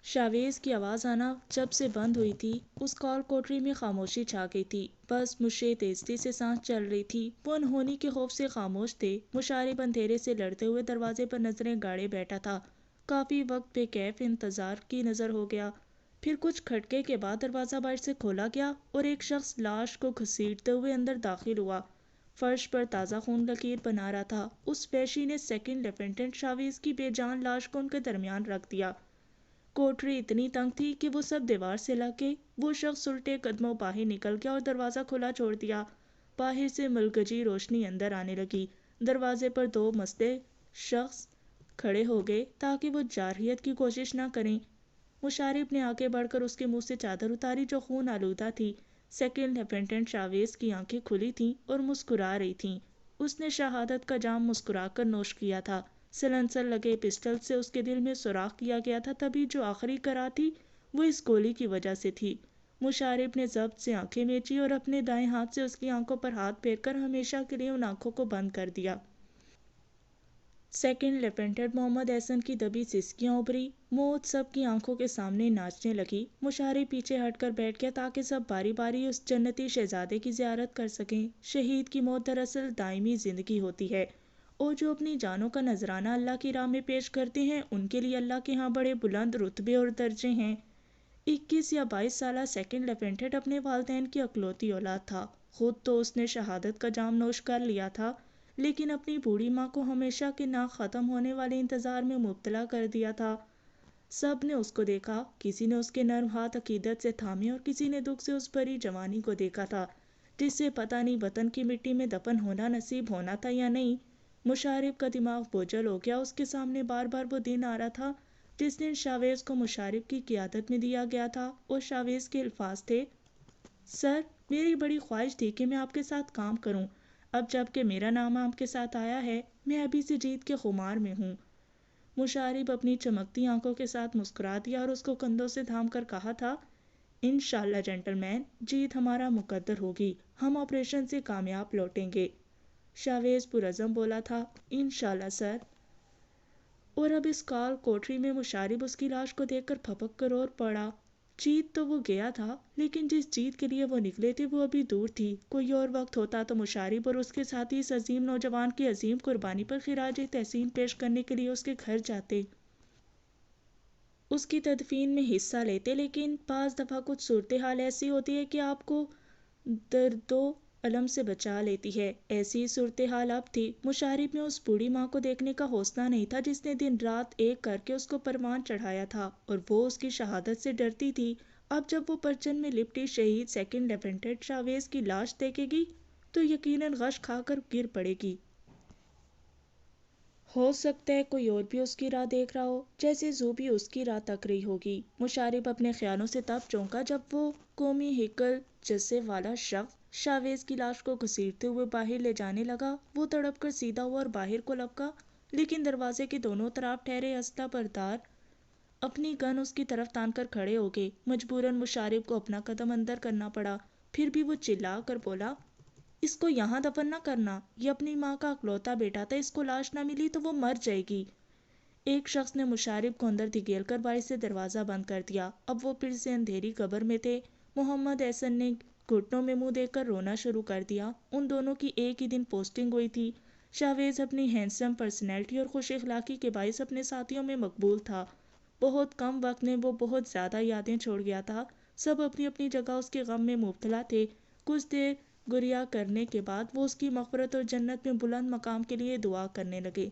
شاویز کی آواز آنا جب سے بند ہوئی تھی اس کال کوٹری میں خاموشی چھا گئی تھی۔ بس مجھے تیزی سے سانس چل رہی تھی۔ وہ انہونی کے خوف سے خاموش تھے۔ مشارب اندھیرے سے لڑتے ہوئے دروازے پر نظریں گاڑے بیٹھا تھا۔ کافی وقت بے کیف انتظار کی نظر ہو گیا۔ پھر کچھ کھٹکے کے بعد دروازہ باہر سے کھولا گیا اور ایک شخص لاش کو گھسیٹتے ہوئے اندر داخل ہوا۔ فرش پر تازہ خون لکیر بنا رہا تھا۔ اس وحشی نے سیکنڈ لیفٹیننٹ شاویز کی بے جان لاش کو ان کے درمیان رکھ دیا۔ کوٹری اتنی تنگ تھی کہ وہ سب دیوار سے لگ گئے۔ وہ شخص الٹے قدموں باہر نکل گیا اور دروازہ کھلا چھوڑ دیا۔ باہر سے ملگجی روشنی اندر آنے لگی۔ دروازے پر دو مسلح شخص کھڑے ہو گئے تاکہ وہ جارحیت کی کوشش نہ کریں۔ مشارب نے آگے بڑھ کر اس کے منہ سے چادر اتاری جو خون آلودہ تھی۔ سیکنڈ لیفٹیننٹ شاویز کی آنکھیں کھلی تھیں اور مسکرا رہی تھیں۔ اس نے شہادت کا جام مسکرا کر نوش کیا تھا۔ سلنسر لگے پسٹل سے اس کے دل میں سوراخ کیا گیا تھا، تبھی جو آخری کرا تھی وہ اس گولی کی وجہ سے تھی۔ مشارب نے ضبط سے آنکھیں میچی اور اپنے دائیں ہاتھ سے اس کی آنکھوں پر ہاتھ پھیر کر ہمیشہ کے لیے ان آنکھوں کو بند کر دیا۔ سیکنڈ لیفٹیننٹ محمد احسن کی دبی سسکیاں ابھری۔ موت سب کی آنکھوں کے سامنے ناچنے لگی۔ مشارب پیچھے ہٹ کر بیٹھ گیا تاکہ سب باری باری اس جنتی شہزادے کی زیارت کر سکیں۔ شہید کی موت دراصل دائمی زندگی ہوتی ہے، اور جو اپنی جانوں کا نذرانہ اللہ کی راہ میں پیش کرتے ہیں ان کے لیے اللہ کے ہاں بڑے بلند رتبے اور درجے ہیں۔ 21 یا 22 سالہ سیکنڈ لیفٹیننٹ اپنے والدین کی اکلوتی اولاد تھا۔ خود تو اس نے شہادت کا جام نوش کر لیا تھا، لیکن اپنی بوڑھی ماں کو ہمیشہ کے نہ ختم ہونے والے انتظار میں مبتلا کر دیا تھا۔ سب نے اس کو دیکھا، کسی نے اس کے نرم ہاتھ عقیدت سے تھامے اور کسی نے دکھ سے اس بھری جوانی کو دیکھا تھا جس سے پتہ نہیں وطن کی مٹی میں دفن ہونا نصیب ہونا تھا یا نہیں۔ مشارب کا دماغ بوجھل ہو گیا۔ اس کے سامنے بار بار وہ دن آ رہا تھا جس دن شاویز کو مشارب کی قیادت میں دیا گیا تھا، اور شاویز کے الفاظ تھے: سر، میری بڑی خواہش تھی کہ میں آپ کے ساتھ کام کروں۔ اب جب کہ میرا نام آپ کے ساتھ آیا ہے، میں ابھی سے جیت کے خمار میں ہوں۔ مشارب اپنی چمکتی آنکھوں کے ساتھ مسکرا دیا اور اس کو کندھوں سے تھام کر کہا تھا: انشاءاللہ جنٹل مین، جیت ہمارا مقدر ہوگی۔ ہم آپریشن سے کامیاب لوٹیں گے۔ شاویز پرعزم بولا تھا: انشاءاللہ سر۔ اور اب اس کال کوٹری میں مشارب اس کی لاش کو دیکھ کر پھپک کر اور پڑا۔ جیت تو وہ گیا تھا، لیکن جس جیت کے لیے وہ نکلے تھے وہ ابھی دور تھی۔ کوئی اور وقت ہوتا تو مشارب اور اس کے ساتھی اس عظیم نوجوان کی عظیم قربانی پر خراج تحسین پیش کرنے کے لیے اس کے گھر جاتے، اس کی تدفین میں حصہ لیتے، لیکن بعض دفعہ کچھ صورتحال ایسی ہوتی ہے کہ آپ کو درد و الم سے بچا لیتی ہے۔ ایسی ہی صورتحال اب تھی۔ مشارب میں اس بوڑھی ماں کو دیکھنے کا حوصلہ نہیں تھا جس نے دن رات ایک کر کے اس کو پروان چڑھایا تھا، اور وہ اس کی شہادت سے ڈرتی تھی۔ اب جب وہ پرچم میں لپٹی شہید سیکنڈ لیفٹیننٹ شاویز کی لاش دیکھے گی تو یقیناً غش کھا کر گر پڑے گی۔ ہو سکتا ہے کوئی اور بھی اس کی راہ دیکھ رہا ہو، جیسے زو بھی اس کی راہ تک رہی ہوگی۔ مشارب اپنے خیالوں سے تب چونکا جب وہ قومی ہیکل جثے والا شخص شاویز کی لاش کو گھسیٹتے ہوئے باہر لے جانے لگا۔ وہ تڑپ کر سیدھا ہوا اور باہر کو لپکا، لیکن دروازے کے دونوں طرف ٹھہرے اسلحہ بردار اپنی گن اس کی طرف تان کر کھڑے ہو گئے۔ مجبوراً مشارب کو اپنا قدم اندر کرنا پڑا۔ پھر بھی وہ چلا کر بولا: اس کو یہاں دفن نہ کرنا، یہ اپنی ماں کا اکلوتا بیٹا تھا، اس کو لاش نہ ملی تو وہ مر جائے گی۔ ایک شخص نے مشارب کو اندر دھکیل کر باہر سے دروازہ بند کر دیا۔ اب وہ پھر سے اندھیری قبر میں تھے۔ محمد احسن نے گھٹنوں میں منہ دے کر رونا شروع کر دیا۔ ان دونوں کی ایک ہی دن پوسٹنگ ہوئی تھی۔ شاویز اپنی ہینڈسم پرسنالٹی اور خوش اخلاقی کے باعث اپنے ساتھیوں میں مقبول تھا۔ بہت کم وقت میں وہ بہت زیادہ یادیں چھوڑ گیا تھا۔ سب اپنی اپنی جگہ اس کے غم میں مبتلا تھے۔ کچھ دیر گریہ کرنے کے بعد وہ اس کی مغفرت اور جنت میں بلند مقام کے لیے دعا کرنے لگے۔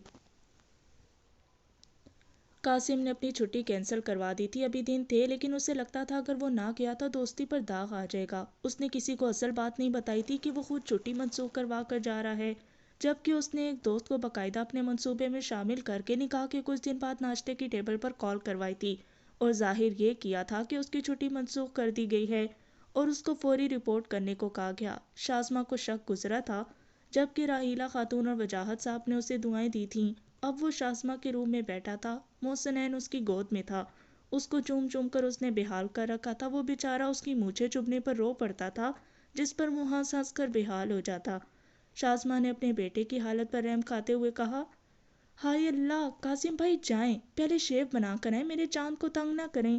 قاسم نے اپنی چھٹی کینسل کروا دی تھی۔ ابھی دن تھے، لیکن اسے لگتا تھا اگر وہ نہ گیا تو دوستی پر داغ آ جائے گا۔ اس نے کسی کو اصل بات نہیں بتائی تھی کہ وہ خود چھٹی منسوخ کروا کر جا رہا ہے، جبکہ اس نے ایک دوست کو باقاعدہ اپنے منصوبے میں شامل کر کے نکاح کے کچھ دن بعد ناشتے کی ٹیبل پر کال کروائی تھی اور ظاہر یہ کیا تھا کہ اس کی چھٹی منسوخ کر دی گئی ہے اور اس کو فوری رپورٹ کرنے کو کہا گیا۔ شازمہ کو شک گزرا تھا، جبکہ راحیلہ خاتون اور وجاہت صاحب نے اسے دعائیں دی تھیں۔ اب وہ شازمہ کے روم میں بیٹھا تھا۔ محسن ع اس کی گود میں تھا۔ اس کو چوم چوم کر اس نے بے حال کر رکھا تھا۔ وہ بیچارہ اس کی مونچھیں چبھنے پر رو پڑتا تھا، جس پر وہ ہنس ہنس کر بے حال ہو جاتا۔ شازمہ نے اپنے بیٹے کی حالت پر رحم کھاتے ہوئے کہا: ہائے اللہ! قاسم بھائی جائیں، پہلے شیو بنا کر آئیں، میرے چاند کو تنگ نہ کریں۔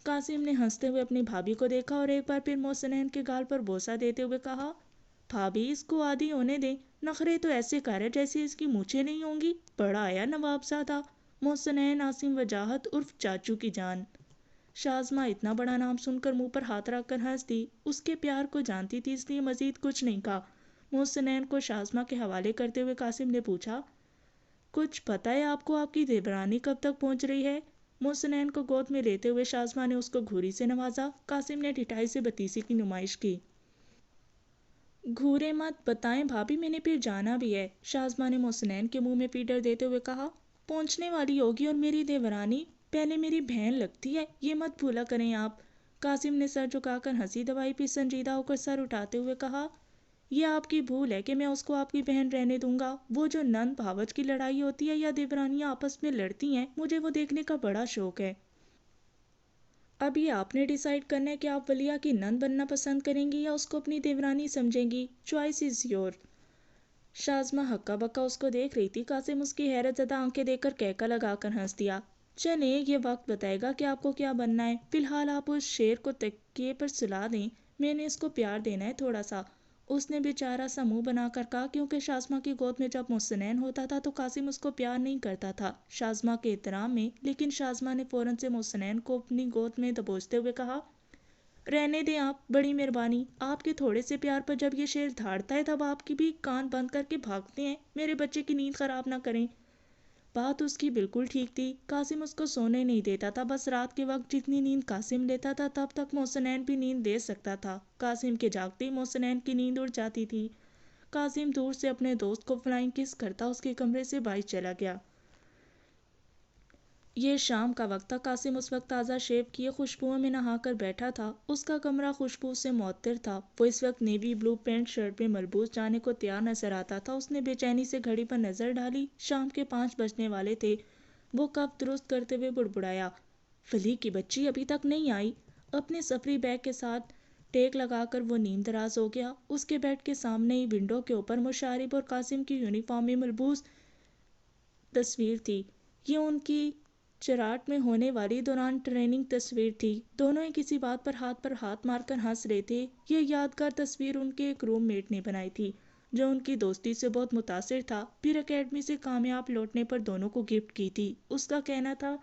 قاسم نے ہنستے ہوئے اپنی بھابھی کو دیکھا اور ایک بار پھر محسنین کے گال پر بوسہ دیتے ہوئے کہا، بھابھی اس کو عادی ہونے دیں، نخرے تو ایسے کر ہے جیسے اس کی مونچھیں نہیں ہوں گی، بڑا آیا نواب زادہ۔ محسنین عاصم وجاہت عرف چاچو کی جان۔ شازمہ اتنا بڑا نام سن کر منہ پر ہاتھ رکھ کر ہنس دی، اس کے پیار کو جانتی تھی اس لیے مزید کچھ نہیں کہا۔ محسنین کو شازمہ کے حوالے کرتے ہوئے قاسم نے پوچھا، کچھ پتہ ہے آپ کو آپ کی دیورانی کب تک پہنچ رہی ہے؟ محسنین کو گود میں لیتے ہوئے شازمہ نے اس کو گھوری سے نوازا۔ قاسم نے ڈھٹائی سے بتیسی کی نمائش کی۔ گھورے مت، بتائیں بھابھی، میں نے پھر جانا بھی ہے۔ شازمہ نے محسنین کے منہ میں فیڈر دیتے ہوئے کہا، پہنچنے والی ہوگی اور میری دیورانی پہلے میری بہن لگتی ہے، یہ مت بھولا کریں آپ۔ قاسم نے سر جھکا کر ہنسی دبائی، پھر سنجیدہ ہو کر سر اٹھاتے ہوئے کہا، یہ آپ کی بھول ہے کہ میں اس کو آپ کی بہن رہنے دوں گا۔ وہ جو نند بھاوج کی لڑائی ہوتی ہے یا دیورانیاں آپس میں لڑتی ہیں، مجھے وہ دیکھنے کا بڑا شوق ہے۔ اب یہ آپ نے ڈیسائیڈ کرنا ہے کہ آپ ولیہ کی نند بننا پسند کریں گی یا اس کو اپنی دیورانی سمجھیں گی، چوائس از یور۔ شازمہ ہکا بکا اس کو دیکھ رہی تھی۔ قاسم اس کی حیرت زدہ آنکھیں دیکھ کر کہکا لگا کر ہنس دیا، چلیں یہ وقت بتائے گا کہ آپ کو کیا بننا ہے، فی الحال آپ اس شیر کو تکیے پر سلا دیں، میں نے اس کو پیار دینا ہے تھوڑا سا۔ اس نے بیچارہ سا منہ بنا کر کہا، کیونکہ شازمہ کی گود میں جب محسنین ہوتا تھا تو قاسم اس کو پیار نہیں کرتا تھا شازمہ کے احترام میں، لیکن شازمہ نے فوراً سے محسنین کو اپنی گود میں دبوچتے ہوئے کہا، رہنے دیں آپ، بڑی مہربانی، آپ کے تھوڑے سے پیار پر جب یہ شیر دھاڑتا ہے تب آپ کی بھی کان بند کر کے بھاگتے ہیں، میرے بچے کی نیند خراب نہ کریں۔ بات اس کی بالکل ٹھیک تھی، قاسم اس کو سونے نہیں دیتا تھا، بس رات کے وقت جتنی نیند قاسم لیتا تھا تب تک محسنین بھی نیند دے سکتا تھا۔ قاسم کے جاگتے ہی محسنین کی نیند اڑ جاتی تھی۔ قاسم دور سے اپنے دوست کو فلائنگ کس کرتا اس کے کمرے سے باہر چلا گیا۔ یہ شام کا وقت تھا۔ قاسم اس وقت تازہ شیو کیے خوشبوؤں میں نہا کر بیٹھا تھا۔ اس کا کمرہ خوشبو سے معطر تھا۔ وہ اس وقت نیوی بلو پینٹ شرٹ میں ملبوس جانے کو تیار نظر آتا تھا۔ اس نے بے چینی سے گھڑی پر نظر ڈالی، شام کے 5 بجنے والے تھے۔ وہ کپ درست کرتے ہوئے بڑبڑایا، ولی کی بچی ابھی تک نہیں آئی۔ اپنے سفری بیگ کے ساتھ ٹیک لگا کر وہ نیم دراز ہو گیا۔ اس کے بیڈ کے سامنے ہی ونڈو کے اوپر مشارب اور قاسم کی یونیفارم میں ملبوس تصویر تھی۔ یہ ان کی چراٹ میں ہونے والی دوران ٹریننگ تصویر تھی۔ دونوں ہی کسی بات پر ہاتھ مار کر ہنس رہے تھے۔ یہ یادگار تصویر ان کے ایک روم میٹ نے بنائی تھی جو ان کی دوستی سے بہت متاثر تھا، پھر اکیڈمی سے کامیاب لوٹنے پر دونوں کو گفٹ کی تھی۔ اس کا کہنا تھا،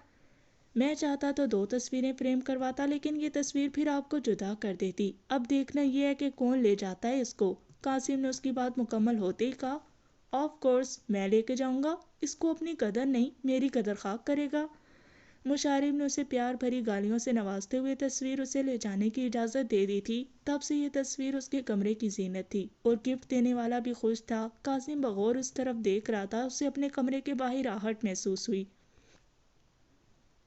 میں چاہتا تو 2 تصویریں فریم کرواتا، لیکن یہ تصویر پھر آپ کو جدا کر دیتی، اب دیکھنا یہ ہے کہ کون لے جاتا ہے اس کو۔ قاسم نے اس کی بات مکمل ہوتے ہی کہا، آف کورس میں لے کے جاؤں گا، اس کو اپنی قدر نہیں میری قدر خاک کرے گا۔ مشارب نے اسے پیار بھری گالیوں سے نوازتے ہوئے تصویر اسے لے جانے کی اجازت دے دی تھی۔ تب سے یہ تصویر اس کے کمرے کی زینت تھی اور گفٹ دینے والا بھی خوش تھا۔ قاسم بغور اس طرف دیکھ رہا تھا، اسے اپنے کمرے کے باہر آہٹ محسوس ہوئی۔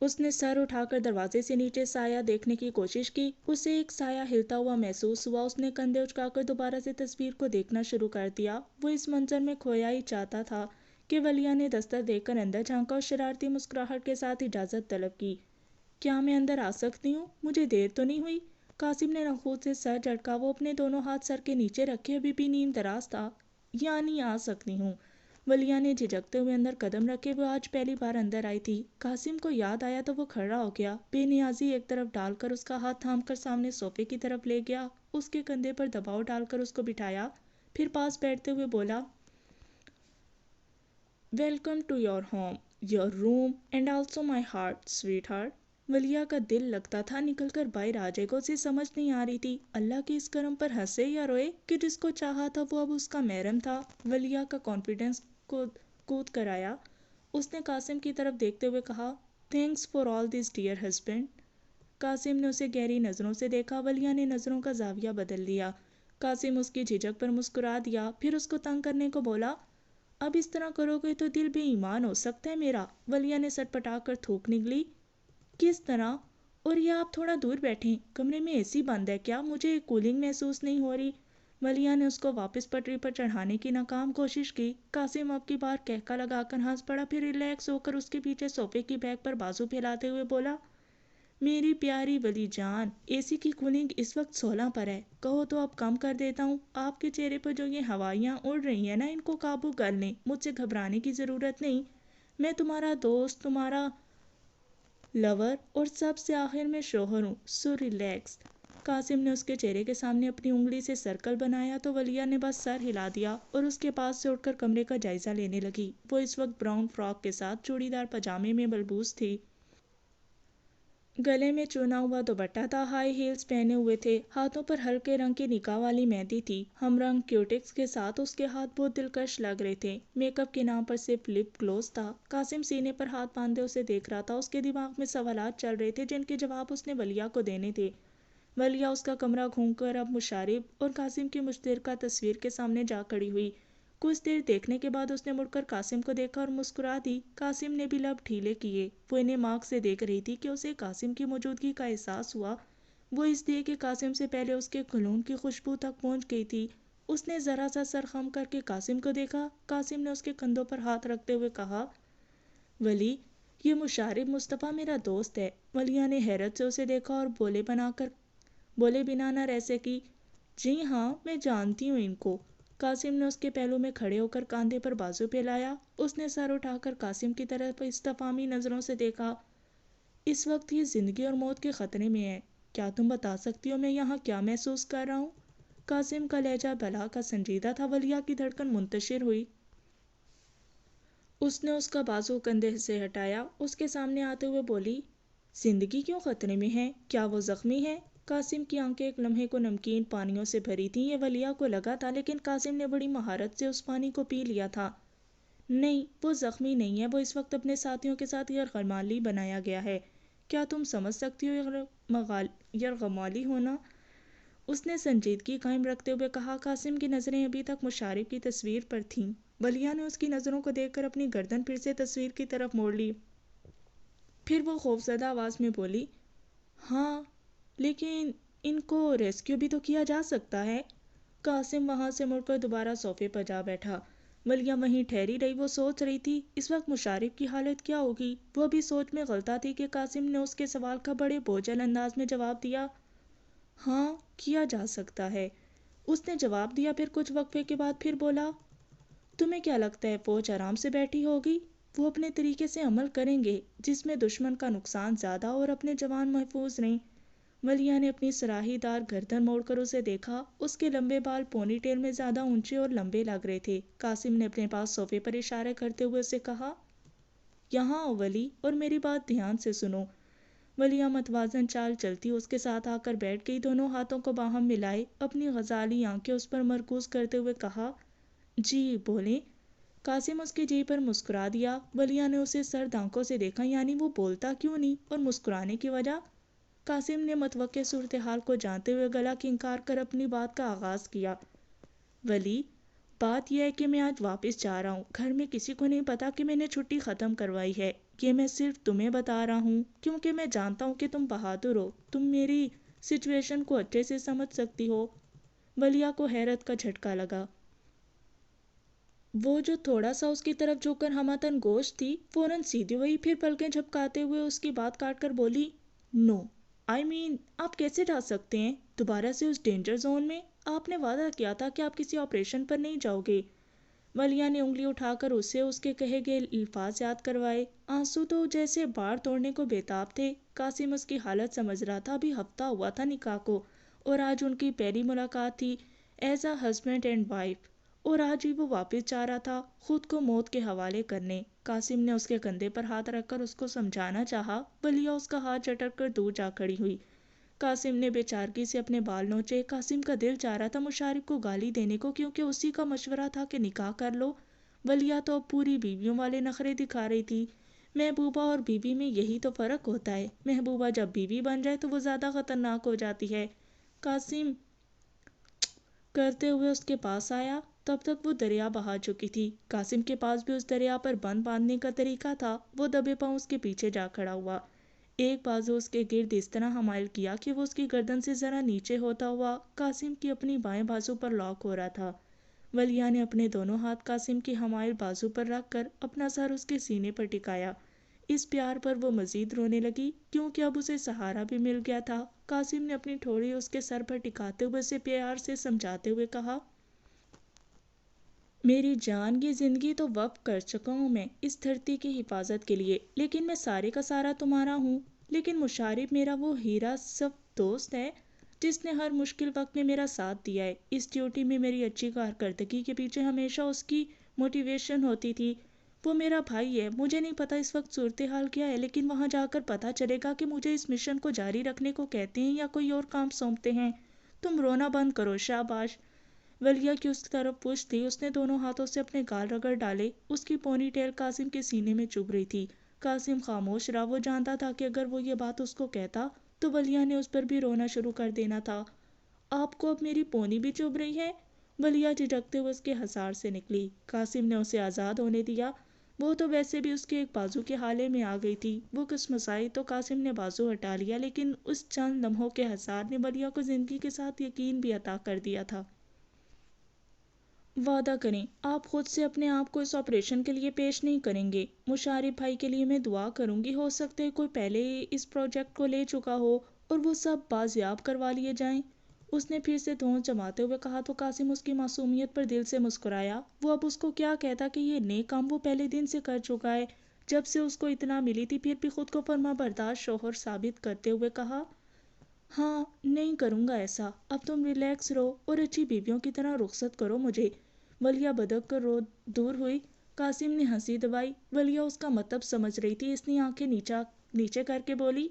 اس نے سر اٹھا کر دروازے سے نیچے سایہ دیکھنے کی کوشش کی، اسے ایک سایہ ہلتا ہوا محسوس ہوا۔ اس نے کندھے اچکا کر دوبارہ سے تصویر کو دیکھنا شروع کر دیا۔ وہ اس منظر میں کھویا ہی چاہتا تھا کہ ولیہ نے دستک دے کر اندر جھانکا اور شرارتی مسکراہٹ کے ساتھ اجازت طلب کی، کیا میں اندر آ سکتی ہوں؟ مجھے دیر تو نہیں ہوئی؟ قاسم نے نخوت سے سر جھٹکا، وہ اپنے دونوں ہاتھ سر کے نیچے رکھے ابھی بھی نیم دراز تھا۔ یعنی آ سکتی ہوں؟ ولیہ نے جھجکتے ہوئے اندر قدم رکھے، وہ آج پہلی بار اندر آئی تھی۔ قاسم کو یاد آیا تو وہ کھڑا ہو گیا، بے نیازی ایک طرف ڈال کر اس کا ہاتھ تھام کر سامنے صوفے کی طرف لے گیا، اس کے کندھے پر دباؤ ڈال کر اس کو بٹھایا، پھر پاس بیٹھتے ہوئے بولا، welcome to your home, your room and also my heart, sweet heart. Waliya کا دل لگتا تھا نکل کر باہر آ جائے گا، اسے سمجھ نہیں آ رہی تھی اللہ کے اس کرم پر ہنسے یا روئے کہ جس کو چاہا تھا وہ اب اس کا محرم تھا۔ ولیہ کا کانفیڈنس کود کر آیا۔ اس نے قاسم کی طرف دیکھتے ہوئے کہا، thanks for all this dear husband. Qasim نے اسے گہری نظروں سے دیکھا۔ ولیہ نے نظروں کا زاویہ بدل دیا۔ قاسم اس کی جھجک پر مسکرا دیا، پھر اس کو تنگ کرنے کو بولا، اب اس طرح کرو گے تو دل بے ایمان ہو سکتا ہے میرا۔ ولیہ نے سٹ پٹا کر تھوک نکلی، کس طرح؟ اور یہ آپ تھوڑا دور بیٹھیں، کمرے میں اے سی بند ہے کیا؟ مجھے کولنگ محسوس نہیں ہو رہی۔ ولیہ نے اس کو واپس پٹری پر چڑھانے کی ناکام کوشش کی۔ قاسم اب کی بار کہکا لگا کر ہنس پڑا، پھر ریلیکس ہو کر اس کے پیچھے صوفے کی بیک پر بازو پھیلاتے ہوئے بولا، میری پیاری ولی جان، اے سی کی کولنگ اس وقت 16 پر ہے، کہو تو اب کم کر دیتا ہوں۔ آپ کے چہرے پر جو یہ ہوائیاں اڑ رہی ہیں نا، ان کو قابو کر لیں، مجھ سے گھبرانے کی ضرورت نہیں۔ میں تمہارا دوست، تمہارا لور اور سب سے آخر میں شوہر ہوں، سو ریلیکس۔ قاسم نے اس کے چہرے کے سامنے اپنی انگلی سے سرکل بنایا تو ولیہ نے بس سر ہلا دیا اور اس کے پاس سے اٹھ کر کمرے کا جائزہ لینے لگی۔ وہ اس وقت براؤن فراک کے ساتھ چوڑی دار پاجامے میں ملبوس تھی، گلے میں چنا ہوا دوپٹہ تھا، ہائی ہیلز پہنے ہوئے تھے، ہاتھوں پر ہلکے رنگ کی نکاح والی مہندی تھی، ہم رنگ کیوٹکس کے ساتھ اس کے ہاتھ بہت دلکش لگ رہے تھے۔ میک اپ کے نام پر صرف لپ گلوز تھا۔ قاسم سینے پر ہاتھ باندھے اسے دیکھ رہا تھا، اس کے دماغ میں سوالات چل رہے تھے جن کے جواب اس نے ولیہ کو دینے تھے۔ ولیہ اس کا کمرہ گھوم کر اب مشارب اور قاسم کی مشترکہ تصویر کے سامنے جا کھڑی ہوئی۔ کچھ دیر دیکھنے کے بعد اس نے مڑ کر قاسم کو دیکھا اور مسکرا دی۔ قاسم نے بھی لب ڈھیلے کیے، وہ انہیں مارک سے دیکھ رہی تھی کہ اسے قاسم کی موجودگی کا احساس ہوا، وہ اس لیے کہ قاسم سے پہلے اس کے کولون کی خوشبو تک پہنچ گئی تھی۔ اس نے ذرا سا سر خم کر کے قاسم کو دیکھا۔ قاسم نے اس کے کندھوں پر ہاتھ رکھتے ہوئے کہا، ولی، یہ مشارب مصطفیٰ میرا دوست ہے۔ ولیہ نے حیرت سے اسے دیکھا اور بولے بنا نہ رہ سکی، جی ہاں میں جانتی ہوں ان کو۔ قاسم نے اس کے پہلو میں کھڑے ہو کر کاندھے پر بازو پھیلایا۔ اس نے سر اٹھا کر قاسم کی طرف استفہامی نظروں سے دیکھا۔ اس وقت یہ زندگی اور موت کے خطرے میں ہے، کیا تم بتا سکتی ہو میں یہاں کیا محسوس کر رہا ہوں؟ قاسم کا لہجہ بلا کا سنجیدہ تھا۔ ولیہ کی دھڑکن منتشر ہوئی۔ اس نے اس کا بازو کندھے سے ہٹایا، اس کے سامنے آتے ہوئے بولی، زندگی کیوں خطرے میں ہے؟ کیا وہ زخمی ہے؟ قاسم کی آنکھیں ایک لمحے کو نمکین پانیوں سے بھری تھیں، یہ ولیہ کو لگا تھا، لیکن قاسم نے بڑی مہارت سے اس پانی کو پی لیا تھا۔ نہیں، وہ زخمی نہیں ہے، وہ اس وقت اپنے ساتھیوں کے ساتھ یرغمالی بنایا گیا ہے۔ کیا تم سمجھ سکتی ہو یرغمالی ہونا؟ اس نے سنجیدگی قائم رکھتے ہوئے کہا۔ قاسم کی نظریں ابھی تک مشارب کی تصویر پر تھیں۔ ولیہ نے اس کی نظروں کو دیکھ کر اپنی گردن پھر سے تصویر کی طرف موڑ لی، پھر وہ خوفزدہ آواز میں بولی، ہاں لیکن ان کو ریسکیو بھی تو کیا جا سکتا ہے۔ قاسم وہاں سے مڑ کر دوبارہ صوفے پر جا بیٹھا۔ ولیہ وہیں ٹھہری رہی، وہ سوچ رہی تھی اس وقت مشارب کی حالت کیا ہوگی۔ وہ بھی سوچ میں غلطہ تھی کہ قاسم نے اس کے سوال کا بڑے بوجھل انداز میں جواب دیا، ہاں کیا جا سکتا ہے۔ اس نے جواب دیا، پھر کچھ وقفے کے بعد پھر بولا، تمہیں کیا لگتا ہے فوج آرام سے بیٹھی ہوگی؟ وہ اپنے طریقے سے عمل کریں گے جس میں دشمن کا نقصان زیادہ اور اپنے جوان محفوظ رہیں۔ ولیہ نے اپنی سراہی دار گردن موڑ کر اسے دیکھا، اس کے لمبے بال پونی ٹیل میں زیادہ اونچے اور لمبے لگ رہے تھے۔ قاسم نے اپنے پاس صوفے پر اشارہ کرتے ہوئے اسے کہا، یہاں آؤ ولی اور میری بات دھیان سے سنو۔ ولیہ متوازن چال چلتی اس کے ساتھ آ کر بیٹھ گئی، دونوں ہاتھوں کو باہم ملائے، اپنی غزالی آنکھیں اس پر مرکوز کرتے ہوئے کہا، جی بولیں۔ قاسم اس کی جی پر مسکرا دیا۔ ولیہ نے اسے سرد آنکھوں سے دیکھا، یعنی وہ بولتا کیوں نہیں اور مسکرانے کی وجہ؟ قاسم نے متوقع صورتحال کو جانتے ہوئے گلا کھنکار کر اپنی بات کا آغاز کیا، ولی، بات یہ ہے کہ میں آج واپس جا رہا ہوں، گھر میں کسی کو نہیں پتا کہ میں نے چھٹی ختم کروائی ہے، یہ میں صرف تمہیں بتا رہا ہوں کیونکہ میں جانتا ہوں کہ تم بہادر ہو، تم میری سچویشن کو اچھے سے سمجھ سکتی ہو۔ ولیہ کو حیرت کا جھٹکا لگا۔ وہ جو تھوڑا سا اس کی طرف جھک کر ہمتن گوش تھی، فوراً سیدھی ہوئی، پھر پلکیں جھپکاتے ہوئے اس کی بات کاٹ کر بولی، نو، آپ کیسے جا سکتے ہیں دوبارہ سے اس ڈینجر زون میں؟ آپ نے وعدہ کیا تھا کہ آپ کسی آپریشن پر نہیں جاؤ گے۔ ولیہ نے انگلی اٹھا کر اسے اس کے کہے گئے الفاظ یاد کروائے۔ آنسو تو جیسے باڑ توڑنے کو بےتاب تھے۔ قاسم اس کی حالت سمجھ رہا تھا، ابھی ہفتہ ہوا تھا نکاح کو اور آج ان کی پہلی ملاقات تھی as a husband and wife, اور آج ہی وہ واپس جا رہا تھا خود کو موت کے حوالے کرنے۔ قاسم نے اس کے کندھے پر ہاتھ رکھ کر اس کو سمجھانا چاہا، ولیہ اس کا ہاتھ جھٹک کر دور جا کھڑی ہوئی۔ قاسم نے بے چارگی سے اپنے بال نوچے۔ قاسم کا دل چاہ رہا تھا مشارب کو گالی دینے کو، کیونکہ اسی کا مشورہ تھا کہ نکاح کر لو۔ ولیہ تو اب پوری بیویوں والے نخرے دکھا رہی تھی۔ محبوبہ اور بیوی میں یہی تو فرق ہوتا ہے، محبوبہ جب بیوی بن جائے تو وہ زیادہ خطرناک ہو جاتی ہے۔ قاسم کرتے ہوئے اس کے پاس آیا، تب تک وہ دریا بہا چکی تھی۔ قاسم کے پاس بھی اس دریا پر بند باندھنے کا طریقہ تھا۔ وہ دبے پاؤں اس کے پیچھے جا کھڑا ہوا، ایک بازو اس کے گرد اس طرح حمائل کیا کہ وہ اس کی گردن سے ذرا نیچے ہوتا ہوا قاسم کی اپنی بائیں بازو پر لاک ہو رہا تھا۔ ولیہ نے اپنے دونوں ہاتھ قاسم کی حمائل بازو پر رکھ کر اپنا سر اس کے سینے پر ٹکایا۔ اس پیار پر وہ مزید رونے لگی، کیونکہ اب اسے سہارا بھی مل گیا تھا۔ قاسم نے اپنی ٹھوڑی اس کے سر پر ٹکاتے ہوئے اسے پیار سے سمجھاتے ہوئے کہا، میری جان کی زندگی تو وقف کر چکا ہوں میں اس دھرتی کی حفاظت کے لیے، لیکن میں سارے کا سارا تمہارا ہوں۔ لیکن مشارب میرا وہ ہیرا سب دوست ہے جس نے ہر مشکل وقت میں میرا ساتھ دیا ہے۔ اس ڈیوٹی میں میری اچھی کارکردگی کے پیچھے ہمیشہ اس کی موٹیویشن ہوتی تھی۔ وہ میرا بھائی ہے، مجھے نہیں پتا اس وقت صورتحال کیا ہے، لیکن وہاں جا کر پتا چلے گا کہ مجھے اس مشن کو جاری رکھنے کو کہتے ہیں یا کوئی اور کام سونپتے ہیں۔ تم رونا بند کرو، شاباش۔ ولیہ کی اس طرف پوچھ تھی، اس نے دونوں ہاتھوں سے اپنے گال رگڑ ڈالے۔ اس کی پونی ٹیل قاسم کے سینے میں چبھ رہی تھی۔ قاسم خاموش رہا، وہ جانتا تھا کہ اگر وہ یہ بات اس کو کہتا تو ولیہ نے اس پر بھی رونا شروع کر دینا تھا۔ آپ کو اب میری پونی بھی چبھ رہی ہے؟ ولیہ جھجکتے ہوئے اس کے حصار سے نکلی۔ قاسم نے اسے آزاد ہونے دیا، وہ تو ویسے بھی اس کے ایک بازو کے حالے میں آ گئی تھی۔ وہ کسمسائی تو قاسم نے بازو ہٹا لیا، لیکن اس چند لمحوں کے حصار نے ولیہ کو زندگی کے ساتھ یقین بھی عطا کر دیا تھا۔ وعدہ کریں آپ خود سے اپنے آپ کو اس آپریشن کے لیے پیش نہیں کریں گے۔ مشارب بھائی کے لیے میں دعا کروں گی، ہو سکتا ہے کوئی پہلے اس پروجیکٹ کو لے چکا ہو اور وہ سب بازیاب کروا لیے جائیں۔ اس نے پھر سے دھونس جماتے ہوئے کہا تو قاسم اس کی معصومیت پر دل سے مسکرایا۔ وہ اب اس کو کیا کہتا کہ یہ نیک کام وہ پہلے دن سے کر چکا ہے جب سے اس کو اطلاع ملی تھی، پھر بھی خود کو فرما بردار شوہر ثابت کرتے ہوئے کہا، ہاں نہیں کروں گا ایسا، اب تم ریلیکس رہو اور اچھی بیویوں کی طرح رخصت کرو مجھے۔ ولیہ بدک کر رو دور ہوئی۔ قاسم نے ہنسی دبائی۔ ولیہ اس کا مطلب سمجھ رہی تھی، اس نے آنکھیں نیچے کر کے بولی،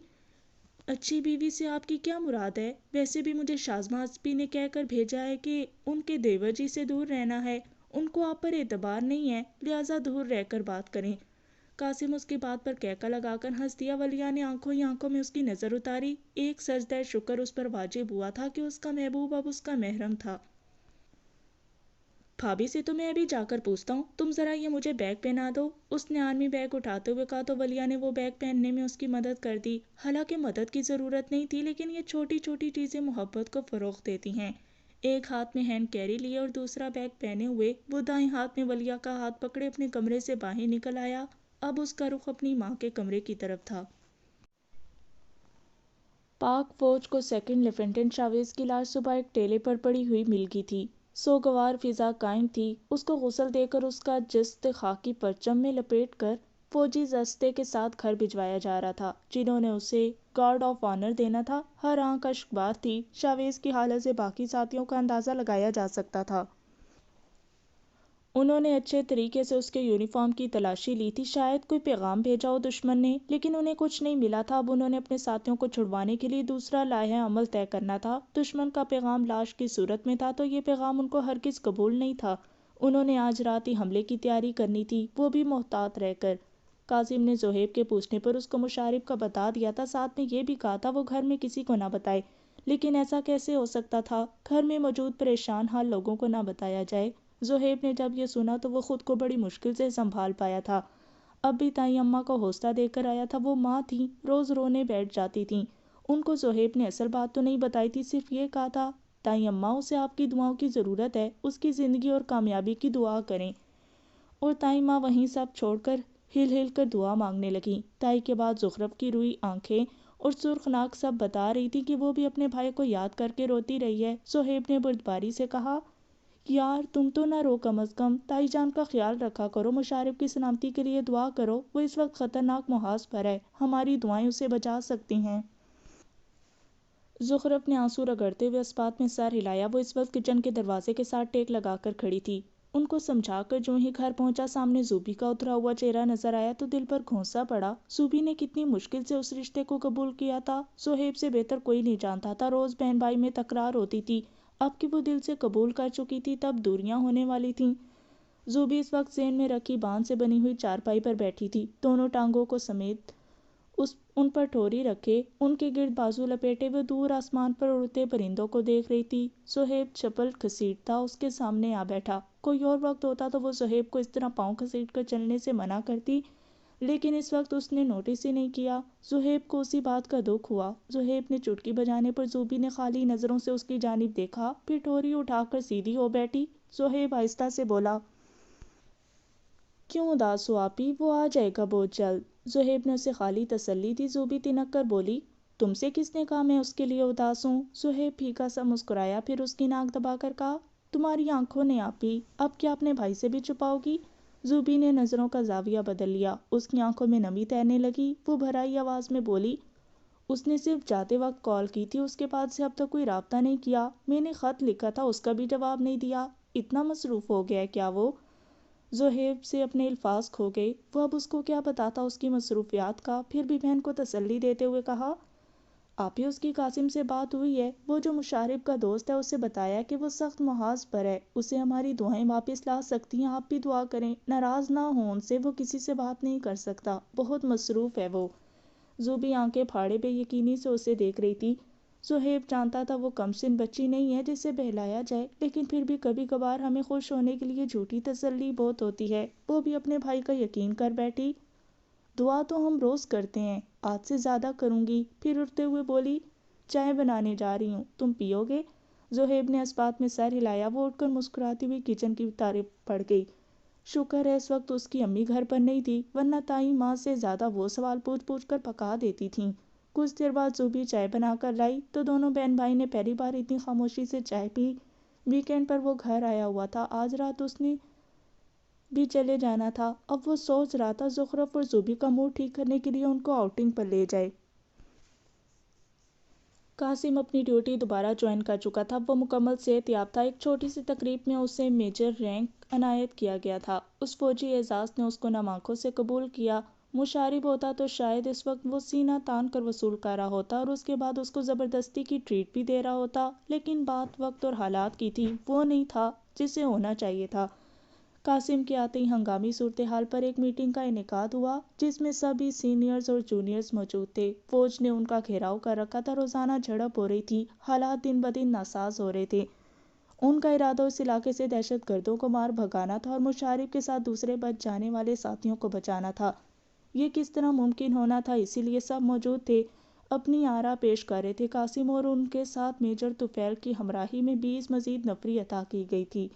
اچھی بیوی سے آپ کی کیا مراد ہے؟ ویسے بھی مجھے شازمہ ازبی نے کہہ کر بھیجا ہے کہ ان کے دیور جی سے دور رہنا ہے، ان کو آپ پر اعتبار نہیں ہے، لہٰذا دور رہ کر بات کریں۔ قاسم اس کی بات پر کہکا لگا کر ہنس دیا۔ ولیہ نے آنکھوں ہی آنکھوں میں اس کی نظر اتاری۔ ایک سجدہ شکر اس پر واجب ہوا تھا کہ اس کا محبوب اب اس کا محرم تھا۔ بھابھی سے تو میں ابھی جا کر پوچھتا ہوں، تم ذرا یہ مجھے بیگ پہنا دو۔ اس نے آرمی بیگ اٹھاتے ہوئے کہا تو ولیہ نے وہ بیگ پہننے میں اس کی مدد کر دی۔ حالانکہ مدد کی ضرورت نہیں تھی، لیکن یہ چھوٹی چھوٹی چیزیں محبت کو فروغ دیتی ہیں۔ ایک ہاتھ میں ہینڈ کیری لیے اور دوسرا بیگ پہنے ہوئے وہ دائیں ہاتھ میں ولیہ کا ہاتھ پکڑے اپنے کمرے سے باہر نکل آیا۔ اب اس کا رخ اپنی ماں کے کمرے کی طرف تھا۔ پاک فوج کو سیکنڈ لیفٹیننٹ چاویز کی لاش صبح ایک ٹیلے پر پڑی ہوئی مل گئی تھی۔ سوگوار فضا قائم تھی۔ اس کو غسل دے کر اس کا جسد خاکی پرچم میں لپیٹ کر فوجی دستے کے ساتھ گھر بھجوایا جا رہا تھا جنہوں نے اسے گارڈ آف آنر دینا تھا۔ ہر آنکھ اشک بار تھی۔ چاویز کی حالت سے باقی ساتھیوں کا اندازہ لگایا جا سکتا تھا۔ انہوں نے اچھے طریقے سے اس کے یونیفارم کی تلاشی لی تھی، شاید کوئی پیغام بھیجا ہو دشمن نے، لیکن انہیں کچھ نہیں ملا تھا۔ اب انہوں نے اپنے ساتھیوں کو چھڑوانے کے لیے دوسرا لائحہ عمل طے کرنا تھا۔ دشمن کا پیغام لاش کی صورت میں تھا تو یہ پیغام ان کو ہرگز قبول نہیں تھا۔ انہوں نے آج رات ہی حملے کی تیاری کرنی تھی، وہ بھی محتاط رہ کر۔ قاسم نے زہیب کے پوچھنے پر اس کو مشارب کا بتا دیا تھا، ساتھ میں یہ بھی کہا تھا وہ گھر میں کسی کو نہ بتائے، لیکن ایسا کیسے ہو سکتا تھا گھر میں موجود پریشان حال لوگوں کو نہ بتایا جائے؟ زہیب نے جب یہ سنا تو وہ خود کو بڑی مشکل سے سنبھال پایا تھا۔ اب بھی تائیں اماں کو حوصلہ دے کر آیا تھا۔ وہ ماں تھیں، روز رونے بیٹھ جاتی تھیں۔ ان کو زہیب نے اصل بات تو نہیں بتائی تھی، صرف یہ کہا تھا، تائیں اماں اسے آپ کی دعاؤں کی ضرورت ہے، اس کی زندگی اور کامیابی کی دعا کریں۔ اور تائیں ماں وہیں سب چھوڑ کر ہل ہل کر دعا مانگنے لگیں۔ تائی کے بعد زخرف کی روئی آنکھیں اور سرخ ناک سب بتا رہی تھی کہ وہ بھی اپنے بھائی کو یاد کر کے روتی رہی ہے۔ زہیب نے بردباری سے کہا، یار تم تو نہ رو، کم از کم تائی جان کا خیال رکھا کرو، مشارب کی سلامتی کے لیے دعا کرو، وہ اس وقت خطرناک محاذ پر ہے، ہماری دعائیں اسے بچا سکتی ہیں۔ زخرف نے آنسو رگڑتے ہوئے اس بات میں سر ہلایا۔ وہ اس وقت کچن کے دروازے کے ساتھ ٹیک لگا کر کھڑی تھی۔ ان کو سمجھا کر جو ہی گھر پہنچا، سامنے زوبی کا اترا ہوا چہرہ نظر آیا تو دل پر گھونسا پڑا۔ زوبی نے کتنی مشکل سے اس رشتے کو قبول کیا تھا، زہیب سے بہتر کوئی نہیں جانتا تھا۔ روز بہن بھائی میں تکرار ہوتی تھی، اب کہ وہ دل سے قبول کر چکی تھی تب دوریاں ہونے والی تھیں۔ زوبی اس وقت ذہن میں رکھی باندھ سے بنی ہوئی چارپائی پر بیٹھی تھی، دونوں ٹانگوں کو سمیت ان پر ٹھوری رکھے، ان کے گرد بازو لپیٹے وہ دور آسمان پر اڑتے پرندوں کو دیکھ رہی تھی۔ زہیب چپل گھسیٹتا اس کے سامنے آ بیٹھا۔ کوئی اور وقت ہوتا تو وہ زہیب کو اس طرح پاؤں گھسیٹ کر چلنے سے منع کرتی، لیکن اس وقت اس نے نوٹس ہی نہیں کیا۔ زہیب کو اسی بات کا دکھ ہوا۔ زہیب نے چٹکی بجانے پر زوبی نے خالی نظروں سے اس کی جانب دیکھا، پھر ٹھوری اٹھا کر سیدھی ہو بیٹھی۔ زہیب آہستہ سے بولا، کیوں اداس ہو آپی، وہ آ جائے گا بہت جلد۔ زہیب نے اسے خالی تسلی دی۔ زوبی تنک کر بولی، تم سے کس نے کہا میں اس کے لیے اداس ہوں؟ زہیب پھیکا سا مسکرایا، پھر اس کی ناک دبا کر کہا، تمہاری آنکھوں نے آپ بھی، اب کیا اپنے بھائی سے بھی چھپاؤ گی؟ زوبی نے نظروں کا زاویہ بدل لیا، اس کی آنکھوں میں نمی تیرنے لگی، وہ بھرائی آواز میں بولی، اس نے صرف جاتے وقت کال کی تھی، اس کے بعد سے اب تک کوئی رابطہ نہیں کیا، میں نے خط لکھا تھا اس کا بھی جواب نہیں دیا، اتنا مصروف ہو گیا ہے کیا وہ؟ زہیب سے اپنے الفاظ کھو گئے، وہ اب اس کو کیا بتاتا اس کی مصروفیات کا، پھر بھی بہن کو تسلی دیتے ہوئے کہا، آپ ہی اس کی قاسم سے بات ہوئی ہے؟ وہ جو مشارب کا دوست ہے اسے بتایا کہ وہ سخت محاذ پر ہے، اسے ہماری دعائیں واپس لا سکتی ہیں، آپ بھی دعا کریں، ناراض نہ ہوں ان سے، وہ کسی سے بات نہیں کر سکتا، بہت مصروف ہے وہ۔ زوبی آنکھیں پھاڑے بے یقینی سے اسے دیکھ رہی تھی۔ زہیب جانتا تھا وہ کم سن بچی نہیں ہے جسے بہلایا جائے، لیکن پھر بھی کبھی کبھار ہمیں خوش ہونے کے لیے جھوٹی تسلی بہت ہوتی ہے۔ وہ بھی اپنے بھائی کا یقین کر بیٹھی۔ دعا تو ہم روز کرتے ہیں، آج سے زیادہ کروں گی، پھر اٹھتے ہوئے بولی، چائے بنانے جا رہی ہوں، تم پیو گے؟ زہیب نے اس بات میں سر ہلایا، وہ اٹھ کر مسکراتی ہوئی کچن کی طرف بڑھ گئی۔ شکر ہے اس وقت اس کی امی گھر پر نہیں تھی، ورنہ تائی ماں سے زیادہ وہ سوال پوچھ پوچھ کر پکا دیتی تھیں۔ کچھ دیر بعد زوبی چائے بنا کر لائی تو دونوں بہن بھائی نے پہلی بار اتنی خاموشی سے چائے پی۔ ویکینڈ پر وہ گھر آیا ہوا تھا، آج رات اس نے بھی چلے جانا تھا، اب وہ سوچ رہا تھا زخرف اور زوبی کا موڈ ٹھیک کرنے کے لیے ان کو آؤٹنگ پر لے جائے۔ قاسم اپنی ڈیوٹی دوبارہ جوائن کر چکا تھا، وہ مکمل صحت یاب تھا، ایک چھوٹی سی تقریب میں اسے میجر رینک عنایت کیا گیا تھا، اس فوجی اعزاز نے اس کو نم آنکھوں سے قبول کیا۔ مشارب ہوتا تو شاید اس وقت وہ سینہ تان کر وصول کر رہا ہوتا اور اس کے بعد اس کو زبردستی کی ٹریٹ بھی دے رہا ہوتا، لیکن بات وقت اور حالات کی تھی، وہ نہیں تھا جسے ہونا چاہیے تھا۔ قاسم کے آتے ہی ہنگامی صورتحال پر ایک میٹنگ کا انعقاد ہوا جس میں سبھی سینئرز اور جونیئرز موجود تھے۔ فوج نے ان کا گھیراؤ کر رکھا تھا، روزانہ جھڑپ ہو رہی تھی، حالات دن بدن ناساز ہو رہے تھے۔ ان کا ارادہ اس علاقے سے دہشت گردوں کو مار بھگانا تھا اور مشارب کے ساتھ دوسرے بچ جانے والے ساتھیوں کو بچانا تھا۔ یہ کس طرح ممکن ہونا تھا، اسی لیے سب موجود تھے، اپنی آرا پیش کر رہے تھے۔ قاسم اور ان کے ساتھ میجر طفیل کی ہمراہی میں 20 مزید نفری عطا کی گئی تھی۔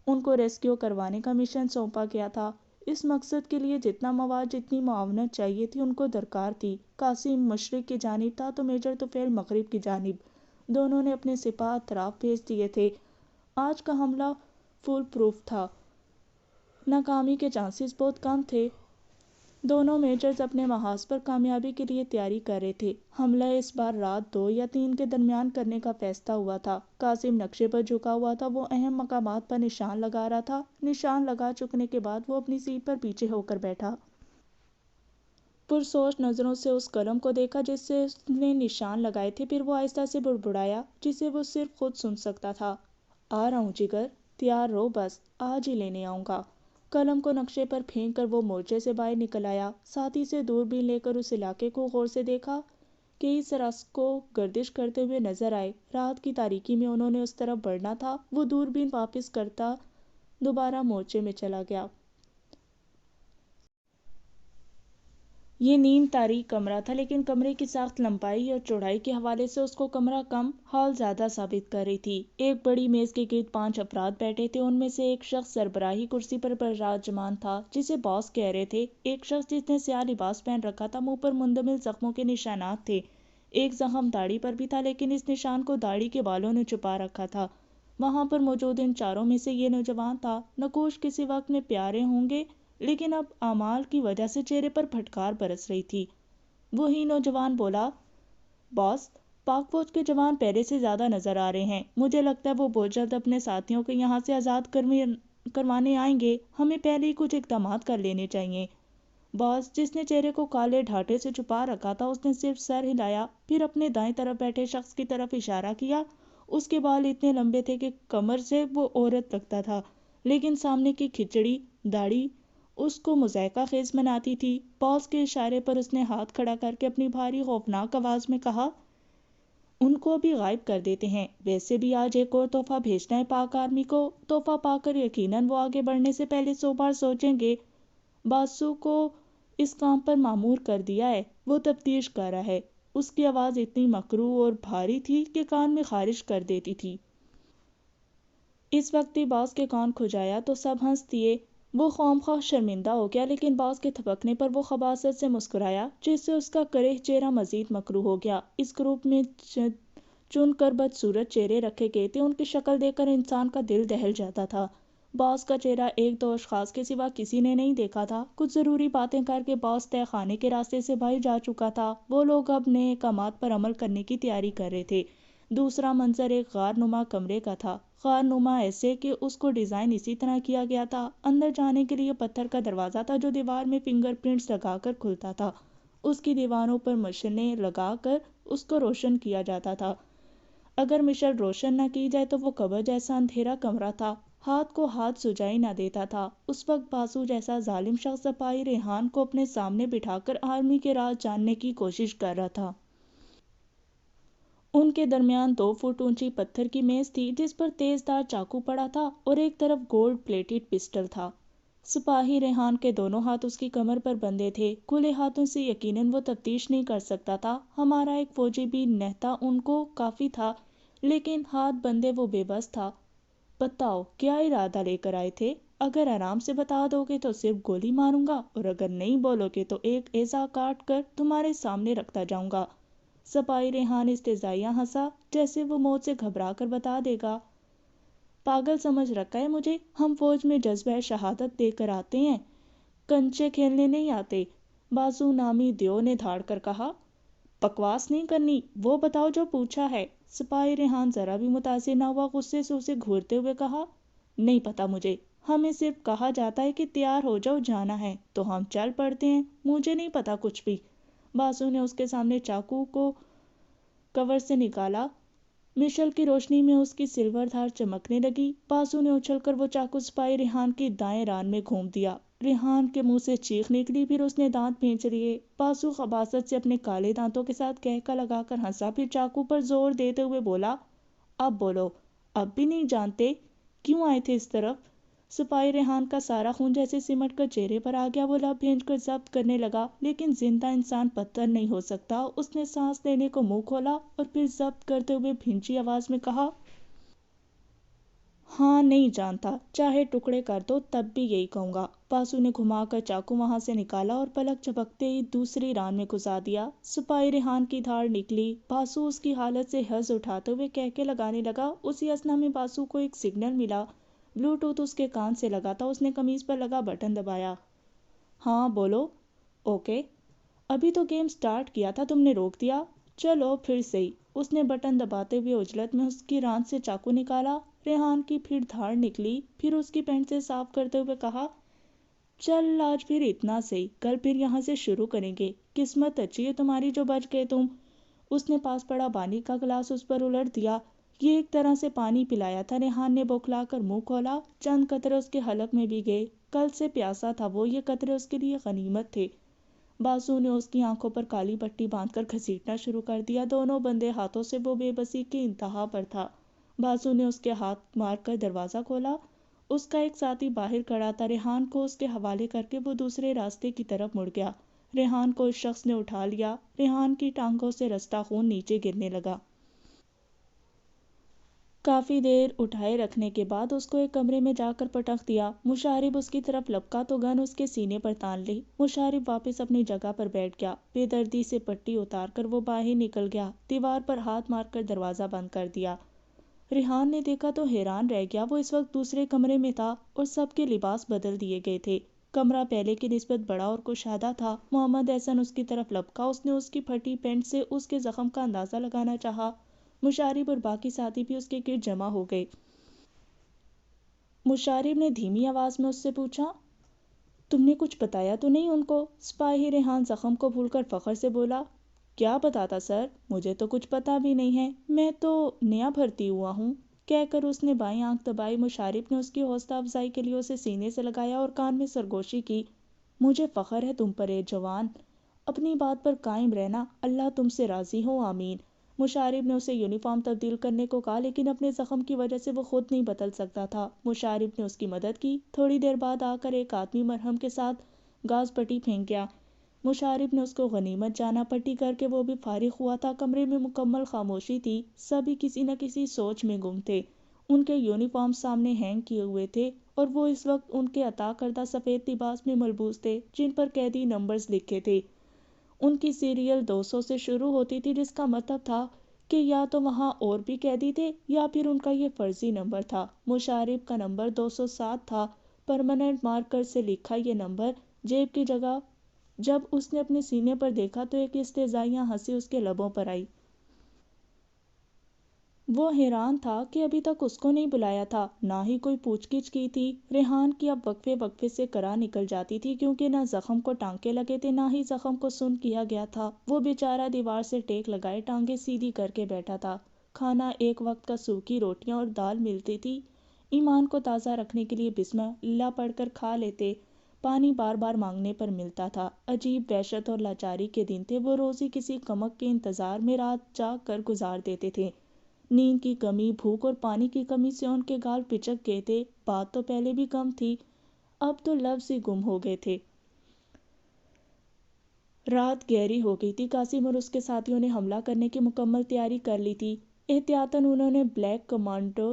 ان کو ریسکیو کروانے کا مشن سونپا گیا تھا۔ اس مقصد کے لیے جتنا مواد، جتنی معاونت چاہیے تھی ان کو درکار تھی۔ قاسم مشرق کی جانب تھا تو میجر طفیل مغرب کی جانب، دونوں نے اپنے سپاہ اطراف بھیج دیے تھے۔ آج کا حملہ فول پروف تھا، ناکامی کے چانسز بہت کم تھے۔ دونوں میجرز اپنے محاذ پر کامیابی کے لیے تیاری کر رہے تھے۔ حملہ اس بار رات 2 یا 3 کے درمیان کرنے کا فیصلہ ہوا تھا۔ قاسم نقشے پر جھکا ہوا تھا، وہ اہم مقامات پر نشان لگا رہا تھا۔ نشان لگا چکنے کے بعد وہ اپنی سیٹ پر پیچھے ہو کر بیٹھا۔ پرسوچ نظروں سے اس قلم کو دیکھا جس سے اس نے نشان لگائے تھے، پھر وہ آہستہ سے بڑبڑایا جسے وہ صرف خود سن سکتا تھا، آ رہا ہوں جگر، تیار رہو، بس آج ہی لینے آؤں گا۔ قلم کو نقشے پر پھینک کر وہ مورچے سے باہر نکل آیا، ساتھی سے دوربین لے کر اس علاقے کو غور سے دیکھا، کئی سراسکو گردش کرتے ہوئے نظر آئے، رات کی تاریکی میں انہوں نے اس طرف بڑھنا تھا۔ وہ دوربین واپس کرتا دوبارہ مورچے میں چلا گیا۔ یہ نیم تاریک کمرہ تھا، لیکن کمرے کی ساخت لمبائی اور چوڑائی کے حوالے سے اس کو کمرہ کم، ہال زیادہ ثابت کر رہی تھی۔ ایک بڑی میز کے گرد 5 افراد بیٹھے تھے، ان میں سے ایک شخص سربراہی کرسی پر براجمان تھا جسے باس کہہ رہے تھے، ایک شخص جس نے سیاہ لباس پہن رکھا تھا، منہ پر مندمل زخموں کے نشانات تھے، ایک زخم داڑھی پر بھی تھا لیکن اس نشان کو داڑھی کے بالوں نے چھپا رکھا تھا۔ وہاں پر موجود ان چاروں میں سے یہ نوجوان تھا۔ نقوش کسی وقت میں پیارے ہوں گے لیکن اب اعمال کی وجہ سے چہرے پر پھٹکار برس رہی تھی۔ وہی نوجوان بولا، باس، پاک فوج کے جوان پہلے سے زیادہ نظر آ رہے ہیں، مجھے لگتا ہے وہ بہت جلد اپنے ساتھیوں کو یہاں سے آزاد کروانے آئیں گے، ہمیں پہلے ہی کچھ اقدامات کر لینے چاہیے۔ باس، جس نے چہرے کو کالے ڈھاٹے سے چھپا رکھا تھا، اس نے صرف سر ہلایا، پھر اپنے دائیں طرف بیٹھے شخص کی طرف اشارہ کیا۔ اس کے بال اتنے لمبے تھے کہ کمر سے وہ عورت لگتا تھا، لیکن سامنے کی کھچڑی داڑھی اس کو مضحکہ خیز بناتی تھی۔ باس کے اشارے پر اس نے ہاتھ کھڑا کر کے اپنی بھاری خوفناک آواز میں کہا، ان کو بھی غائب کر دیتے ہیں، ویسے بھی آج ایک اور تحفہ بھیجنا ہے پاک آرمی کو، تحفہ پا کر یقیناً وہ آگے بڑھنے سے پہلے 100 بار سوچیں گے۔ باسو کو اس کام پر مامور کر دیا ہے، وہ تفتیش کر رہا ہے۔ اس کی آواز اتنی مکروہ اور بھاری تھی کہ کان میں خارش کر دیتی تھی۔ اس وقت ہی باس کے کان کھجایا تو سب ہنس دیے۔ وہ خواہ شرمندہ ہو گیا، لیکن باس کے تھپکنے پر وہ خباثت سے مسکرایا جس سے اس کا کرہ چہرہ مزید مکروہ ہو گیا۔ اس گروپ میں چن کر بدصورت چہرے رکھے گئے تھے، ان کی شکل دیکھ کر انسان کا دل دہل جاتا تھا۔ باس کا چہرہ ایک دو اشخاص کے سوا کسی نے نہیں دیکھا تھا۔ کچھ ضروری باتیں کر کے باس طے خانے کے راستے سے باہر جا چکا تھا۔ وہ لوگ اب نئے احکامات پر عمل کرنے کی تیاری کر رہے تھے۔ دوسرا منظر ایک غار نما کمرے کا تھا، غار نما ایسے کہ اس کو ڈیزائن اسی طرح کیا گیا تھا۔ اندر جانے کے لیے پتھر کا دروازہ تھا جو دیوار میں فنگر پرنٹس لگا کر کھلتا تھا۔ اس کی دیواروں پر مشلیں لگا کر اس کو روشن کیا جاتا تھا۔ اگر مشل روشن نہ کی جائے تو وہ قبر جیسا اندھیرا کمرہ تھا، ہاتھ کو ہاتھ سجائی نہ دیتا تھا۔ اس وقت باسو جیسا ظالم شخص سپاہی ریحان کو اپنے سامنے بٹھا کر آرمی کے راز جاننے کی کوشش کر رہا تھا۔ ان کے درمیان 2 فٹ اونچی پتھر کی میز تھی جس پر تیز دار چاقو پڑا تھا اور ایک طرف گولڈ پلیٹڈ پسٹل تھا۔ سپاہی ریحان کے دونوں ہاتھ اس کی کمر پر بندھے تھے۔ کھلے ہاتھوں سے یقیناً وہ تفتیش نہیں کر سکتا تھا۔ ہمارا ایک فوجی بھی نہتا ان کو کافی تھا، لیکن ہاتھ بندھے وہ بے بس تھا۔ بتاؤ کیا ارادہ لے کر آئے تھے؟ اگر آرام سے بتا دو گے تو صرف گولی ماروں گا، اور اگر نہیں بولو گے تو ایک ایذا کاٹ کر تمہارے سامنے رکھتا جاؤں گا۔ سپاہی ریحان استہزائیہ ہنسا، جیسے وہ موت سے گھبرا کر بتا دے گا۔ پاگل سمجھ رکھا ہے مجھے؟ ہم فوج میں جذبہ شہادت دے کر آتے ہیں، کنچے کھیلنے نہیں آتے۔ باسو نامی دیو نے دھاڑ کر کہا۔ بکواس نہیں کرنی، وہ بتاؤ جو پوچھا ہے۔ سپاہی ریحان ذرا بھی متاثر نہ ہوا، غصے سے اسے گھورتے ہوئے کہا، نہیں پتا مجھے، ہمیں صرف کہا جاتا ہے کہ تیار ہو جاؤ، جانا ہے تو ہم چل پڑتے ہیں، مجھے نہیں پتا کچھ بھی۔ باسو نے اس کے سامنے چاقو کو کور سے نکالا، مشل کی روشنی میں اس کی سلور دھار چمکنے لگی۔ باسو نے اچھل کر وہ چاقو سپاہی ریحان کی دائیں ران میں گھوم دیا۔ ریحان کے منہ سے چیخ نکلی، پھر اس نے دانت بھینچ لیے۔ باسو خباثت سے اپنے کالے دانتوں کے ساتھ قہقہ لگا کر ہنسا، پھر چاقو پر زور دیتے ہوئے بولا، اب بولو، اب بھی نہیں جانتے کیوں آئے تھے اس طرف؟ سپاہی ریحان کا سارا خون جیسے سمٹ کر چہرے پر آ گیا۔ وہ لب بھینچ کر ضبط کرنے لگا، لیکن زندہ انسان پتھر نہیں ہو سکتا۔ اس نے سانس لینے کو منہ کھولا اور پھر ضبط کرتے ہوئے بھینچی آواز میں کہا، ہاں نہیں جانتا، چاہے ٹکڑے کر دو تب بھی یہی کہوں گا۔ باسو نے گھما کر چاقو وہاں سے نکالا اور پلک جھپکتے ہی دوسری ران میں گھسا دیا۔ سپاہی ریحان کی دھاڑ نکلی۔ باسو اس کی حالت سے حظ اٹھاتے ہوئے قہقہے لگانے لگا۔ اسی اثنا میں باسو کو ایک سگنل ملا۔ بلو ٹوتھ اس کے کان سے لگا تھا۔ اس نے قمیض پر لگا بٹن دبایا۔ ہاں بولو۔ اوکے۔ ابھی تو گیم سٹارٹ کیا تھا، تم نے روک دیا۔ چلو پھر صحیح۔ اس نے بٹن دباتے ہوئے عجلت میں اس کی ران سے چاقو نکالا۔ ریحان کی پھر دھاڑ نکلی، پھر اس کی پینٹ سے صاف کرتے ہوئے کہا، چل آج پھر اتنا صحیح، کل پھر یہاں سے شروع کریں گے۔ قسمت اچھی ہے تمہاری جو بچ گئے تم۔ اس نے پاس پڑا پانی کا گلاس اس پر الٹ دیا۔ یہ ایک طرح سے پانی پلایا تھا۔ ریحان نے بوکھلا کر منہ کھولا، چند قطرے اس کے حلق میں بھی گئے۔ کل سے پیاسا تھا وہ، یہ قطرے اس کے لیے غنیمت تھے۔ باسو نے اس کی آنکھوں پر کالی پٹی باندھ کر گھسیٹنا شروع کر دیا۔ دونوں بندے ہاتھوں سے وہ بے بسی کی انتہا پر تھا۔ باسو نے اس کے ہاتھ مار کر دروازہ کھولا۔ اس کا ایک ساتھی باہر کھڑا تھا۔ ریحان کو اس کے حوالے کر کے وہ دوسرے راستے کی طرف مڑ گیا۔ ریحان کو اس شخص نے اٹھا لیا۔ ریحان کی ٹانگوں سے رستا خون نیچے گرنے لگا۔ کافی دیر اٹھائے رکھنے کے بعد اس کو ایک کمرے میں جا کر پٹخ دیا۔ مشارب اس کی طرف لپکا تو گن اس کے سینے پر تان لی۔ مشارب واپس اپنی جگہ پر بیٹھ گیا۔ بے دردی سے پٹی اتار کر وہ باہر نکل گیا، دیوار پر ہاتھ مار کر دروازہ بند کر دیا۔ ریحان نے دیکھا تو حیران رہ گیا۔ وہ اس وقت دوسرے کمرے میں تھا اور سب کے لباس بدل دیے گئے تھے۔ کمرہ پہلے کی نسبت بڑا اور کشادہ تھا۔ محمد احسن اس کی طرف لپکا۔ اس نے اس کی پھٹی پینٹ سے اس کے زخم کا اندازہ لگانا چاہا۔ مشارب اور باقی ساتھی بھی اس کے گرد جمع ہو گئے۔ مشارب نے دھیمی آواز میں اس سے پوچھا، تم نے کچھ بتایا تو نہیں ان کو؟ سپاہی ریحان زخم کو بھول کر فخر سے بولا، کیا بتاتا سر، مجھے تو کچھ پتا بھی نہیں ہے، میں تو نیا بھرتی ہوا ہوں، کہہ کر اس نے بائیں آنکھ دبائی۔ مشارب نے اس کی حوصلہ افزائی کے لیے اسے سینے سے لگایا اور کان میں سرگوشی کی، مجھے فخر ہے تم پر اے جوان، اپنی بات پر قائم رہنا، اللہ تم سے راضی ہو، آمین۔ مشارب نے اسے یونیفارم تبدیل کرنے کو کہا، لیکن اپنے زخم کی وجہ سے وہ خود نہیں بدل سکتا تھا۔ مشارب نے اس کی مدد کی۔ تھوڑی دیر بعد آ کر ایک آدمی مرہم کے ساتھ گاز پٹی پھینک گیا۔ مشارب نے اس کو غنیمت جانا۔ پٹی کر کے وہ بھی فارغ ہوا تھا۔ کمرے میں مکمل خاموشی تھی۔ سبھی کسی نہ کسی سوچ میں گم تھے۔ ان کے یونیفارم سامنے ہینگ کیے ہوئے تھے اور وہ اس وقت ان کے عطا کردہ سفید لباس میں ملبوس تھے جن پر قیدی نمبرز لکھے تھے۔ ان کی سیریل 200 سے شروع ہوتی تھی، جس کا مطلب تھا کہ یا تو وہاں اور بھی قیدی تھے یا پھر ان کا یہ فرضی نمبر تھا۔ مشارب کا نمبر 207 تھا، پرماننٹ مارکر سے لکھا یہ نمبر جیب کی جگہ۔ جب اس نے اپنے سینے پر دیکھا تو ایک استہزائیہ ہنسی اس کے لبوں پر آئی۔ وہ حیران تھا کہ ابھی تک اس کو نہیں بلایا تھا، نہ ہی کوئی پوچھ گچھ کی تھی۔ ریحان کی اب وقفے وقفے سے کرا نکل جاتی تھی، کیونکہ نہ زخم کو ٹانکے لگے تھے نہ ہی زخم کو سن کیا گیا تھا۔ وہ بیچارہ دیوار سے ٹیک لگائے ٹانگیں سیدھی کر کے بیٹھا تھا۔ کھانا ایک وقت کا سوکھی روٹیاں اور دال ملتی تھی۔ ایمان کو تازہ رکھنے کے لیے بسم اللہ پڑھ کر کھا لیتے۔ پانی بار بار مانگنے پر ملتا تھا۔ عجیب وحشت اور لاچاری کے دن تھے۔ وہ روز ہی کسی کمک کے انتظار میں رات جاگ کر گزار دیتے تھے۔ نیند کی کمی، بھوک اور پانی کی کمی سے ان کے گال پچک گئے تھے۔ بات تو پہلے بھی کم تھی، اب تو لفظ ہی گم ہو گئے تھے۔ رات گہری ہو گئی تھی۔ قاسم اور اس کے ساتھیوں نے حملہ کرنے کی مکمل تیاری کر لی تھی۔ احتیاطاً انہوں نے بلیک کمانڈو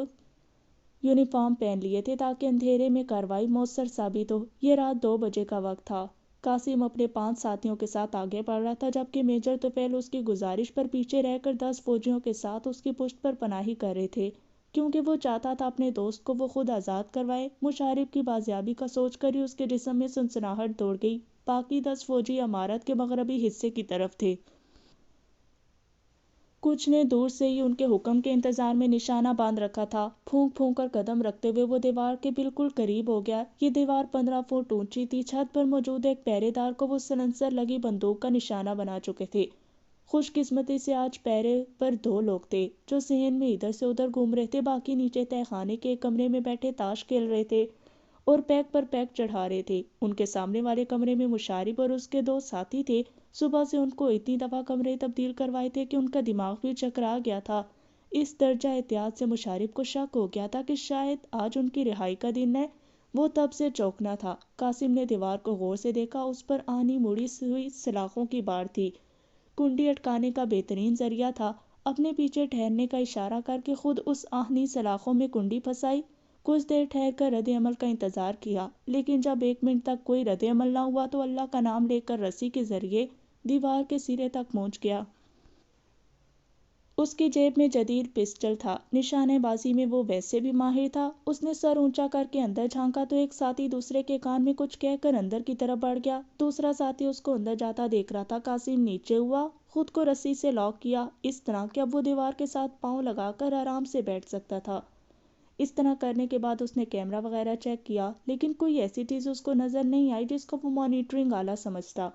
یونیفارم پہن لیے تھے تاکہ اندھیرے میں کارروائی مؤثر ثابت ہو۔ یہ رات 2 بجے کا وقت تھا۔ قاسم اپنے 5 ساتھیوں کے ساتھ آگے بڑھ رہا تھا، جبکہ میجر طفیل اس کی گزارش پر پیچھے رہ کر 10 فوجیوں کے ساتھ اس کی پشت پر پناہی کر رہے تھے، کیونکہ وہ چاہتا تھا اپنے دوست کو وہ خود آزاد کروائے۔ مشارب کی بازیابی کا سوچ کر ہی اس کے جسم میں سنسناہٹ دوڑ گئی۔ باقی 10 فوجی عمارت کے مغربی حصے کی طرف تھے۔ کچھ نے دور سے ہی ان کے حکم کے انتظار میں نشانہ باندھ رکھا تھا۔ پھونک پھونک کر قدم رکھتے ہوئے وہ دیوار کے بالکل قریب ہو گیا۔ یہ دیوار 15 فٹ اونچی تھی۔ چھت پر موجود ایک پہرے دار کو وہ سلنسر لگی بندوق کا نشانہ بنا چکے تھے۔ خوش قسمتی سے آج پہرے پر 2 لوگ تھے، جو صحن میں ادھر سے ادھر گھوم رہے تھے۔ باقی نیچے تہہ خانے کے ایک کمرے میں بیٹھے تاش کھیل رہے تھے اور پیک پر پیک چڑھا رہے تھے۔ ان کے سامنے والے کمرے میں مشارب اور اس کے 2 ساتھی تھے۔ صبح سے ان کو اتنی دفعہ کمرے تبدیل کروائے تھے کہ ان کا دماغ بھی چکرا گیا تھا۔ اس درجہ احتیاط سے مشارب کو شک ہو گیا تھا کہ شاید آج ان کی رہائی کا دن ہے۔ وہ تب سے چوکنا تھا۔ قاسم نے دیوار کو غور سے دیکھا۔ اس پر آہنی مڑی ہوئی سلاخوں کی بار تھی۔ کنڈی اٹکانے کا بہترین ذریعہ تھا۔ اپنے پیچھے ٹھہرنے کا اشارہ کر کے خود اس آہنی سلاخوں میں کنڈی پھنسائی۔ کچھ دیر ٹھہر کر رد عمل کا انتظار کیا، لیکن جب 1 منٹ تک کوئی رد عمل نہ ہوا تو اللہ کا نام لے کر رسی کے ذریعے دیوار کے سرے تک پہنچ گیا۔ اس کی جیب میں جدید پسٹل تھا۔ نشانے بازی میں وہ ویسے بھی ماہر تھا۔ اس نے سر اونچا کر کے اندر جھانکا تو ایک ساتھی دوسرے کے کان میں کچھ کہہ کر اندر کی طرف بڑھ گیا۔ دوسرا ساتھی اس کو اندر جاتا دیکھ رہا تھا۔ قاسم نیچے ہوا، خود کو رسی سے لاک کیا، اس طرح کہ اب وہ دیوار کے ساتھ پاؤں لگا کر آرام سے بیٹھ سکتا تھا۔ اس طرح کرنے کے بعد اس نے کیمرہ وغیرہ چیک کیا، لیکن کوئی ایسی چیز اس کو نظر نہیں آئی جس کو وہ مانیٹرنگ آلہ سمجھتا۔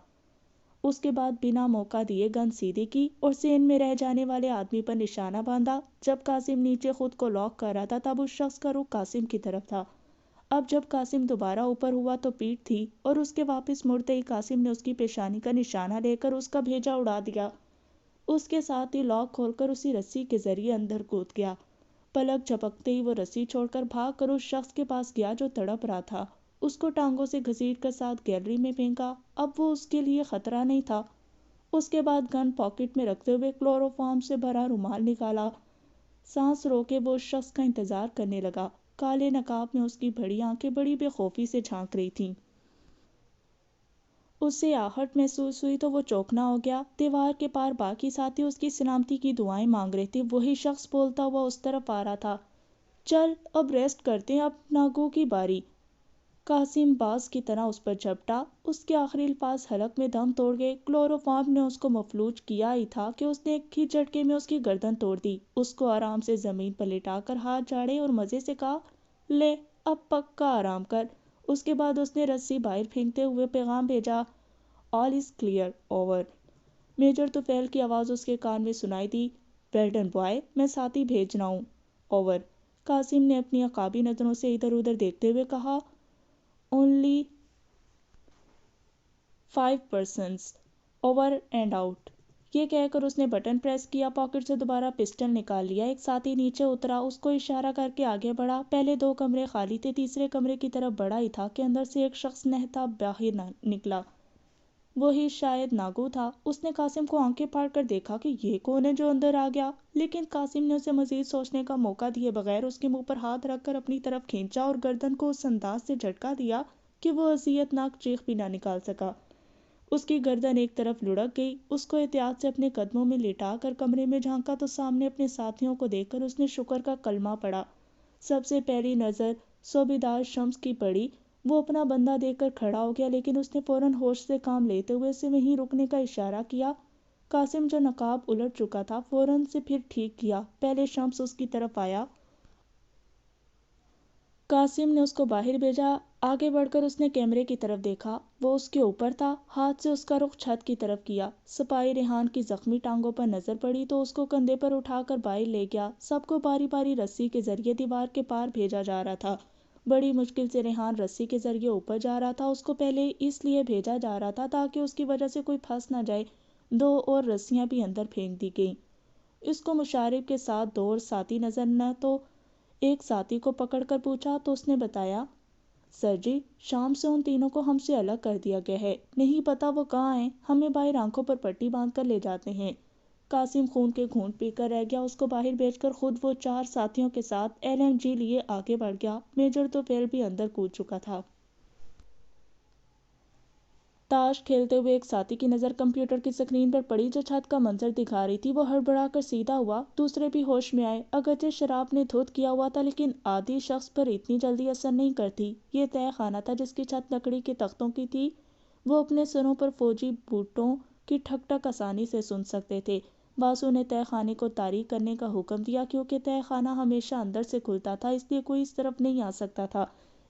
اس کے بعد بنا موقع دیے گن سیدھی کی اور صحن میں رہ جانے والے آدمی پر نشانہ باندھا۔ جب قاسم نیچے خود کو لاک کر رہا تھا تب اس شخص کا رخ قاسم کی طرف تھا۔ اب جب قاسم دوبارہ اوپر ہوا تو پیٹھ تھی، اور اس کے واپس مڑتے ہی قاسم نے اس کی پیشانی کا نشانہ لے کر اس کا بھیجا اڑا دیا۔ اس کے ساتھ ہی لاک کھول کر اسی رسی کے ذریعے اندر کود گیا۔ پلک جھپکتے ہی وہ رسی چھوڑ کر بھاگ کر اس شخص کے پاس گیا جو تڑپ رہا تھا۔ اس کو ٹانگوں سے گھسیٹ کر ساتھ گیلری میں پھینکا۔ اب وہ اس کے لیے خطرہ نہیں تھا۔ اس کے بعد گن پاکٹ میں رکھتے ہوئے کلوروفارم سے بھرا رومال نکالا۔ سانس روکے وہ اس شخص کا انتظار کرنے لگا۔ کالے نقاب میں اس کی بڑی آنکھیں بڑی بے خوفی سے جھانک رہی تھیں۔ اسے آہٹ محسوس ہوئی تو وہ چوکنا ہو گیا۔ دیوار کے پار باقی ساتھی اس کی سلامتی کی دعائیں مانگ رہے تھے۔ وہی شخص بولتا ہوا اس طرف آ رہا تھا، چل اب ریسٹ کرتے ہیں، اب ناگو کی باری۔ قاسم باز کی طرح اس پر جھپٹا۔ اس کے آخری الفاظ حلق میں دم توڑ گئے۔ کلوروفارم نے اس کو مفلوج کیا ہی تھا کہ اس نے ایک ہی جھٹکے میں اس کی گردن توڑ دی۔ اس کو آرام سے زمین پر لٹا کر ہاتھ جاڑے اور مزے سے کہا، لے اب پکا آرام کر۔ اس کے بعد اس نے رسی باہر پھینکتے ہوئے پیغام بھیجا، آل از کلیئر، اوور۔ میجر طفیل کی آواز اس کے کان میں سنائی دی، ویل ڈن بوائے، میں ساتھی بھیج رہا ہوں، اوور۔ قاسم نے اپنی عقابی نظروں سے ادھر ادھر دیکھتے ہوئے کہا، only 5 persons، over and out. یہ کہہ کر اس نے بٹن پریس کیا۔ پاکٹ سے دوبارہ پسٹل نکال لیا۔ ایک ساتھی نیچے اترا، اس کو اشارہ کر کے آگے بڑھا۔ پہلے 2 کمرے خالی تھے، تیسرے کمرے کی طرف بڑھا ہی تھا کہ اندر سے ایک شخص نہتا باہر نکلا۔ وہی شاید ناگو تھا۔ اس نے قاسم کو آنکھیں پھاڑ کر دیکھا کہ یہ کون ہے جو اندر آ گیا، لیکن قاسم نے اسے مزید سوچنے کا موقع دیے بغیر اس کے منہ پر ہاتھ رکھ کر اپنی طرف کھینچا اور گردن کو اس انداز سے جھٹکا دیا کہ وہ اذیت ناک چیخ بھی نہ نکال سکا۔ اس کی گردن ایک طرف لڑک گئی۔ اس کو احتیاط سے اپنے قدموں میں لٹا کر کمرے میں جھانکا تو سامنے اپنے ساتھیوں کو دیکھ کر اس نے شکر کا کلمہ پڑھا۔ سب سے پہلی نظر صوبیدار شمس کی پڑی۔ وہ اپنا بندہ دیکھ کر کھڑا ہو گیا، لیکن اس نے فوراً ہوش سے کام لیتے ہوئے اسے وہیں رکنے کا اشارہ کیا۔ قاسم جو نقاب الٹ چکا تھا فوراً سے پھر ٹھیک کیا۔ پہلے شمس اس کی طرف آیا۔ قاسم نے اس کو باہر بھیجا۔ آگے بڑھ کر اس نے کیمرے کی طرف دیکھا۔ وہ اس کے اوپر تھا۔ ہاتھ سے اس کا رخ چھت کی طرف کیا۔ سپاہی ریحان کی زخمی ٹانگوں پر نظر پڑی تو اس کو کندھے پر اٹھا کر باہر لے گیا۔ سب کو باری باری رسی کے ذریعے دیوار کے پار بھیجا جا رہا تھا۔ بڑی مشکل سے ریحان رسی کے ذریعے اوپر جا رہا تھا۔ اس کو پہلے اس لیے بھیجا جا رہا تھا تاکہ اس کی وجہ سے کوئی پھنس نہ جائے۔ 2 اور رسیاں بھی اندر پھینک دی گئیں۔ اس کو مشارب کے ساتھ 2 اور ساتھی نظر نہ تو ایک ساتھی کو پکڑ کر پوچھا تو اس نے بتایا، سر جی، شام سے ان تینوں کو ہم سے الگ کر دیا گیا ہے، نہیں پتا وہ کہاں ہیں، ہمیں باہر آنکھوں پر پٹی باندھ کر لے جاتے ہیں۔ قاسم خون کے گھونٹ پی کر رہ گیا۔ اس کو باہر بھیج کر خود وہ 4 ساتھیوں کے ساتھ LMG لیے آگے بڑھ گیا۔ میجر توفیل بھی اندر کود چکا تھا۔ تاش کھیلتے ہوئے ایک ساتھی کی نظر کمپیوٹر کی سکرین پر پڑی جو چھت کا منظر دکھا رہی تھی۔ وہ ہڑبڑا کر سیدھا ہوا۔ دوسرے بھی ہوش میں آئے۔ اگرچہ شراب نے دھت کیا ہوا تھا لیکن عادی شخص پر اتنی جلدی اثر نہیں کرتی۔ یہ تہہ خانہ تھا جس کی چھت لکڑی کے تختوں کی تھی۔ وہ اپنے سروں پر فوجی بوٹوں کی ٹھک ٹھک آسانی سے سن سکتے تھے۔ باسو نے تہہ خانے کو تاریک کرنے کا حکم دیا کیونکہ تہہ خانہ ہمیشہ اندر سے کھلتا تھا، اس لیے کوئی اس طرف نہیں آ سکتا تھا۔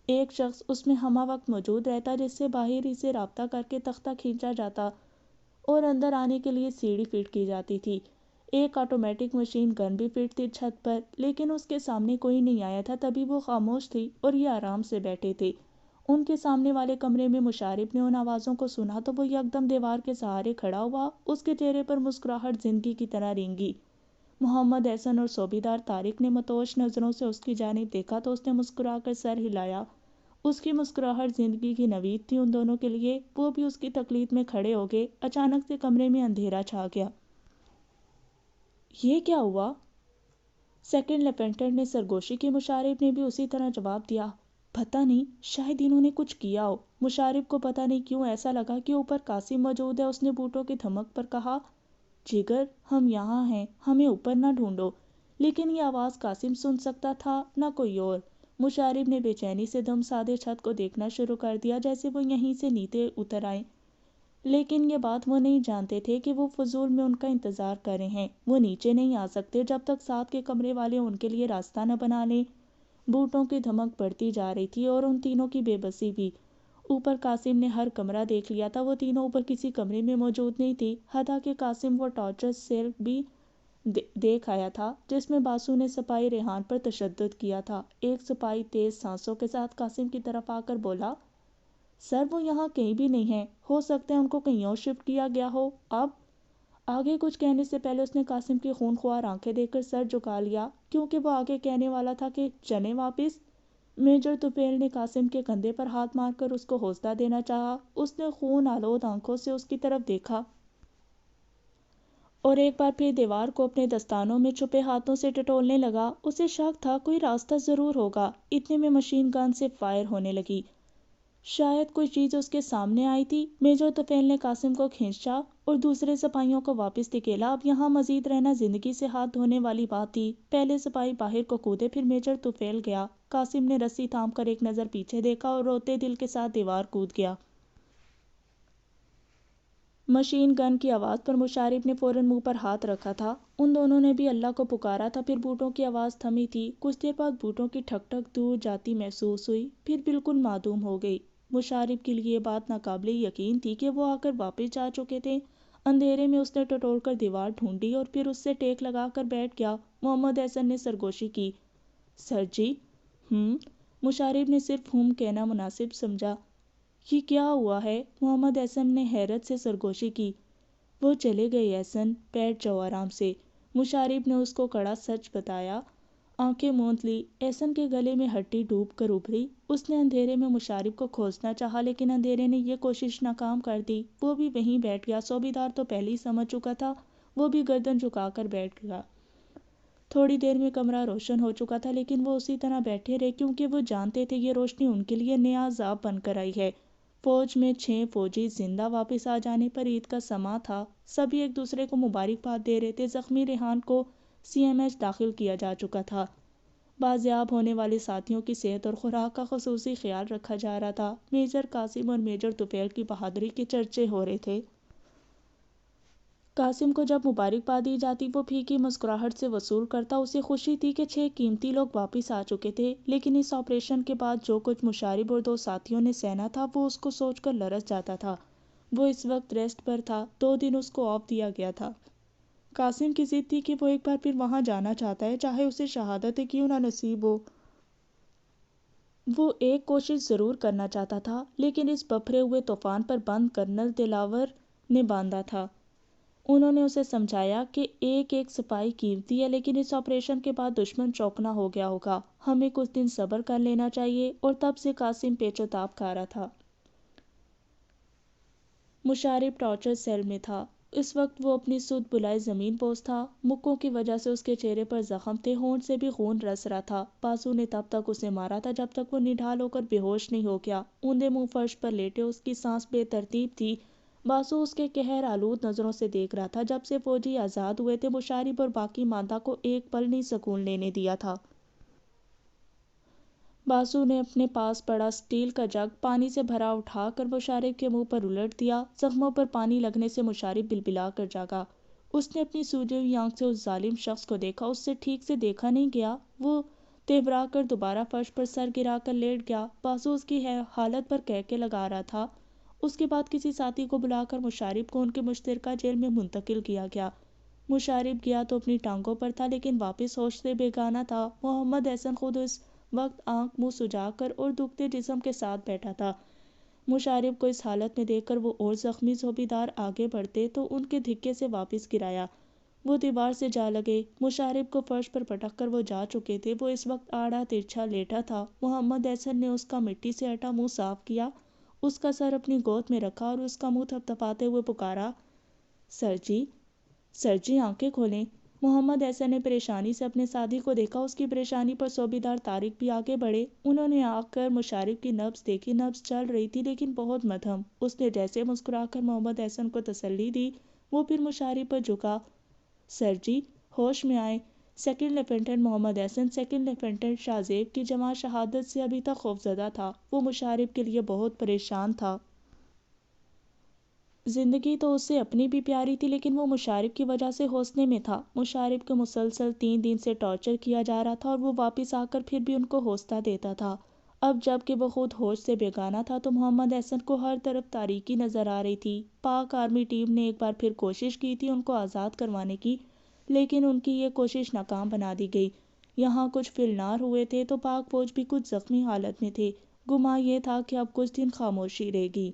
ایک شخص اس میں ہمہ وقت موجود رہتا جس سے باہر ہی سے رابطہ کر کے تختہ کھینچا جاتا اور اندر آنے کے لیے سیڑھی فٹ کی جاتی تھی۔ ایک آٹومیٹک مشین گن بھی فٹ تھی چھت پر، لیکن اس کے سامنے کوئی نہیں آیا تھا۔ تبھی وہ خاموش تھی اور یہ آرام سے بیٹھے تھے۔ ان کے سامنے والے کمرے میں مشارب نے ان آوازوں کو سنا تو وہ یکدم دیوار کے سہارے کھڑا ہوا۔ اس کے چہرے پر مسکراہٹ زندگی کی طرح رینگی۔ محمد احسن اور صوبیدار طارق نے متوش نظروں سے اس کی جانب دیکھا تو اس نے مسکرا کر سر ہلایا۔ اس کی مسکراہٹ زندگی کی نوید تھی ان دونوں کے لیے۔ وہ بھی اس کی تقلید میں کھڑے ہو گئے۔ اچانک سے کمرے میں اندھیرا چھا گیا۔ یہ کیا ہوا؟ سیکنڈ لیفٹیننٹ نے سرگوشی کی۔ مشارب نے بھی اسی طرح جواب دیا، پتہ نہیں، شاید انہوں نے کچھ کیا ہو۔ مشارب کو پتہ نہیں کیوں ایسا لگا کہ اوپر قاسم موجود ہے۔ اس نے بوٹوں کی دھمک پر کہا، جگر، ہم یہاں ہیں، ہمیں اوپر نہ ڈھونڈو۔ لیکن یہ آواز قاسم سن سکتا تھا نہ کوئی اور۔ مشارب نے بے چینی سے دم سادے چھت کو دیکھنا شروع کر دیا جیسے وہ یہیں سے نیچے اتر آئیں۔ لیکن یہ بات وہ نہیں جانتے تھے کہ وہ فضول میں ان کا انتظار کر رہے ہیں۔ وہ نیچے نہیں آ سکتے جب تک ساتھ کے کمرے والے ان کے لیے راستہ نہ بنا لیں۔ بوٹوں کی دھمک بڑھتی جا رہی تھی اور ان تینوں کی بے بسی بھی۔ اوپر قاسم نے ہر کمرہ دیکھ لیا تھا۔ وہ تینوں اوپر کسی کمرے میں موجود نہیں تھی، حتیٰ کہ قاسم وہ ٹارچر سیل بھی دیکھ آیا تھا جس میں باسو نے سپاہی ریحان پر تشدد کیا تھا۔ ایک سپاہی تیز سانسوں کے ساتھ قاسم کی طرف آ کر بولا، سر، وہ یہاں کہیں بھی نہیں ہیں، ہو سکتا ہے ان کو کہیں اور شفٹ کیا گیا ہو۔ اب آگے کچھ کہنے سے پہلے اس نے قاسم کی خونخوار آنکھیں دیکھ کر سر جھکا لیا کیونکہ وہ آگے کہنے والا تھا کہ چلیں واپس۔ میجر توفیل نے قاسم کے کندھے پر ہاتھ مار کر اس کو حوصلہ دینا چاہا۔ اس نے خون آلود آنکھوں سے اس کی طرف دیکھا اور ایک بار پھر دیوار کو اپنے دستانوں میں چھپے ہاتھوں سے ٹٹولنے لگا۔ اسے شک تھا کوئی راستہ ضرور ہوگا۔ اتنے میں مشین گن سے فائر ہونے لگی۔ شاید کوئی چیز اس کے سامنے آئی تھی۔ میجر توفیل نے قاسم کو کھینچا اور دوسرے سپاہیوں کو واپس دھکیلا۔ اب یہاں مزید رہنا زندگی سے ہاتھ دھونے والی بات تھی۔ پہلے سپاہی باہر کو کودے، پھر میجر توفیل گیا۔ قاسم نے رسی تھام کر ایک نظر پیچھے دیکھا اور روتے دل کے ساتھ دیوار کود گیا۔ مشین گن کی آواز پر مشارب نے فوراً منہ پر ہاتھ رکھا تھا۔ ان دونوں نے بھی اللہ کو پکارا تھا۔ پھر بوٹوں کی آواز تھمی تھی۔ کچھ دیر بعد بوٹوں کی ٹھک ٹھک دور جاتی محسوس ہوئی، پھر بالکل معدوم ہو گئی۔ مشارب کے لیے یہ بات ناقابل یقین تھی کہ وہ آ کر واپس جا چکے تھے۔ اندھیرے میں اس نے ٹٹول کر دیوار ڈھونڈی اور پھر اس سے ٹیک لگا کر بیٹھ گیا۔ محمد احسن نے سرگوشی کی، سر جی؟ مشارب نے صرف کہنا مناسب سمجھا۔ یہ کیا ہوا ہے؟ محمد احسن نے حیرت سے سرگوشی کی۔ وہ چلے گئے احسن، بیٹھ جاؤ آرام سے۔ مشارب نے اس کو کڑا سچ بتایا۔ آنکھیں موند لی۔ احسن کے گلے میں ہڈی ڈوب کر ابھری۔ اس نے اندھیرے میں مشارب کو کھوجنا چاہا لیکن اندھیرے نے یہ کوشش ناکام کر دی۔ وہ بھی وہیں بیٹھ گیا۔ صوبیدار تو پہلے ہی سمجھ چکا تھا۔ وہ بھی گردن جھکا کر بیٹھ گیا۔ تھوڑی دیر میں کمرہ روشن ہو چکا تھا لیکن وہ اسی طرح بیٹھے رہے کیونکہ وہ جانتے تھے یہ روشنی ان کے لیے نیا عذاب بن کر آئی ہے۔ فوج میں 6 فوجی زندہ واپس آ جانے پر عید کا سماں تھا۔ سبھی ایک دوسرے کو مبارکباد دے رہے تھے۔ زخمی ریحان کو CMH داخل کیا جا چکا تھا۔ بازیاب ہونے والے ساتھیوں کی صحت اور خوراک کا خصوصی خیال رکھا جا رہا تھا۔ میجر قاسم اور میجر طفیل کی بہادری کے چرچے ہو رہے تھے۔ قاسم کو جب مبارکباد دی جاتی وہ پھیکی مسکراہٹ سے وصول کرتا۔ اسے خوشی تھی کہ 6 قیمتی لوگ واپس آ چکے تھے، لیکن اس آپریشن کے بعد جو کچھ مشارب اور 2 ساتھیوں نے سہنا تھا وہ اس کو سوچ کر لرز جاتا تھا۔ وہ اس وقت ریسٹ پر تھا۔ 2 دن اس کو آف دیا گیا تھا۔ قاسم کی ضد تھی کہ وہ ایک بار پھر وہاں جانا چاہتا ہے، چاہے اسے شہادت کیوں نہ نصیب ہو۔ وہ ایک کوشش ضرور کرنا چاہتا تھا، لیکن اس بپھرے ہوئے طوفان پر بند کرنل دلاور نے باندھا تھا۔ انہوں نے اسے سمجھایا کہ ایک ایک سپاہی قیمتی ہے، لیکن اس آپریشن کے بعد دشمن چوکنا ہو گیا ہوگا۔ ہمیں کچھ دن صبر کر لینا چاہیے۔ اور تب سے قاسم پیچ و تاب کھا رہا تھا۔ مشارب ٹارچر سیل میں تھا۔ اس وقت وہ اپنی سدھ بلائے زمین بوس تھا۔ مکوں کی وجہ سے اس کے چہرے پر زخم تھے، ہونٹ سے بھی خون رس رہا تھا۔ باسو نے تب تک اسے مارا تھا جب تک وہ نڈھال ہو کر بے ہوش نہیں ہو گیا۔ اوندھے منہ فرش پر لیٹے اس کی سانس بے ترتیب تھی۔ باسو اس کے قہر آلود نظروں سے دیکھ رہا تھا۔ جب سے فوجی آزاد ہوئے تھے مشارب اور باقی ماندہ کو ایک پل نہیں سکون لینے دیا تھا۔ باسو نے اپنے پاس پڑا سٹیل کا جگ پانی سے بھرا اٹھا کر مشارب کے منہ پر الٹ دیا۔ زخموں پر پانی لگنے سے مشارب بلبلا کر جاگا۔ اس نے اپنی سوجی ہوئی آنکھ سے اس ظالم شخص کو دیکھا۔ اس سے ٹھیک سے دیکھا نہیں گیا۔ وہ تہورا کر دوبارہ فرش پر سر گرا کر لیٹ گیا۔ باسو اس کی حالت پر کہکے لگا رہا تھا۔ اس کے بعد کسی ساتھی کو بلا کر مشارب کو ان کے مشترکہ جیل میں منتقل کیا گیا۔ مشارب گیا تو اپنی ٹانگوں پر تھا، لیکن واپس ہوش سے بیگانہ تھا۔ محمد احسن خود اس وقت آنکھ منہ سجا کر اور دکھتے جسم کے ساتھ بیٹھا تھا۔ مشارب کو اس حالت میں دیکھ کر وہ اور زخمی صوبیدار آگے بڑھتے تو ان کے دھکے سے واپس گرایا۔ وہ دیوار سے جا لگے۔ مشارب کو فرش پر پٹک کر وہ جا چکے تھے۔ وہ اس وقت آڑا ترچھا لیٹا تھا۔ محمد احسن نے اس کا مٹی سے ہٹا منہ صاف کیا، اس کا سر اپنی گود میں رکھا اور اس کا منہ تھپتھپاتے ہوئے پکارا، سر جی آنکھیں کھولیں۔ محمد احسن نے پریشانی سے اپنے ساتھی کو دیکھا۔ اس کی پریشانی پر صوبیدار طارق بھی آگے بڑھے۔ انہوں نے آ کر مشارب کی نبض دیکھی۔ نبض چل رہی تھی لیکن بہت مدھم۔ اس نے جیسے مسکرا کر محمد احسن کو تسلی دی۔ وہ پھر مشارب پر جھکا، سر جی ہوش میں آئیں۔ Second lieutenant Muhammad Ahsan second lieutenant شاہ زیب کی جمع شہادت سے ابھی تک خوفزدہ تھا۔ وہ مشارب کے لیے بہت پریشان تھا۔ زندگی تو اسے اپنی بھی پیاری تھی، لیکن وہ مشارب کی وجہ سے حوصلے میں تھا۔ مشارب کو مسلسل 3 دن سے ٹارچر کیا جا رہا تھا اور وہ واپس آ کر پھر بھی ان کو حوصلہ دیتا تھا۔ اب جب کہ وہ خود ہوش سے بیگانہ تھا تو محمد احسن کو ہر طرف تاریکی نظر آ رہی تھی۔ پاک آرمی ٹیم نے ایک بار پھر کوشش کی تھی ان کو آزاد کروانے کی، لیکن ان کی یہ کوشش ناکام بنا دی گئی۔ یہاں کچھ فلنار ہوئے تھے تو پاک فوج بھی کچھ زخمی حالت میں تھے۔ گمان یہ تھا کہ اب کچھ دن خاموشی رہے گی۔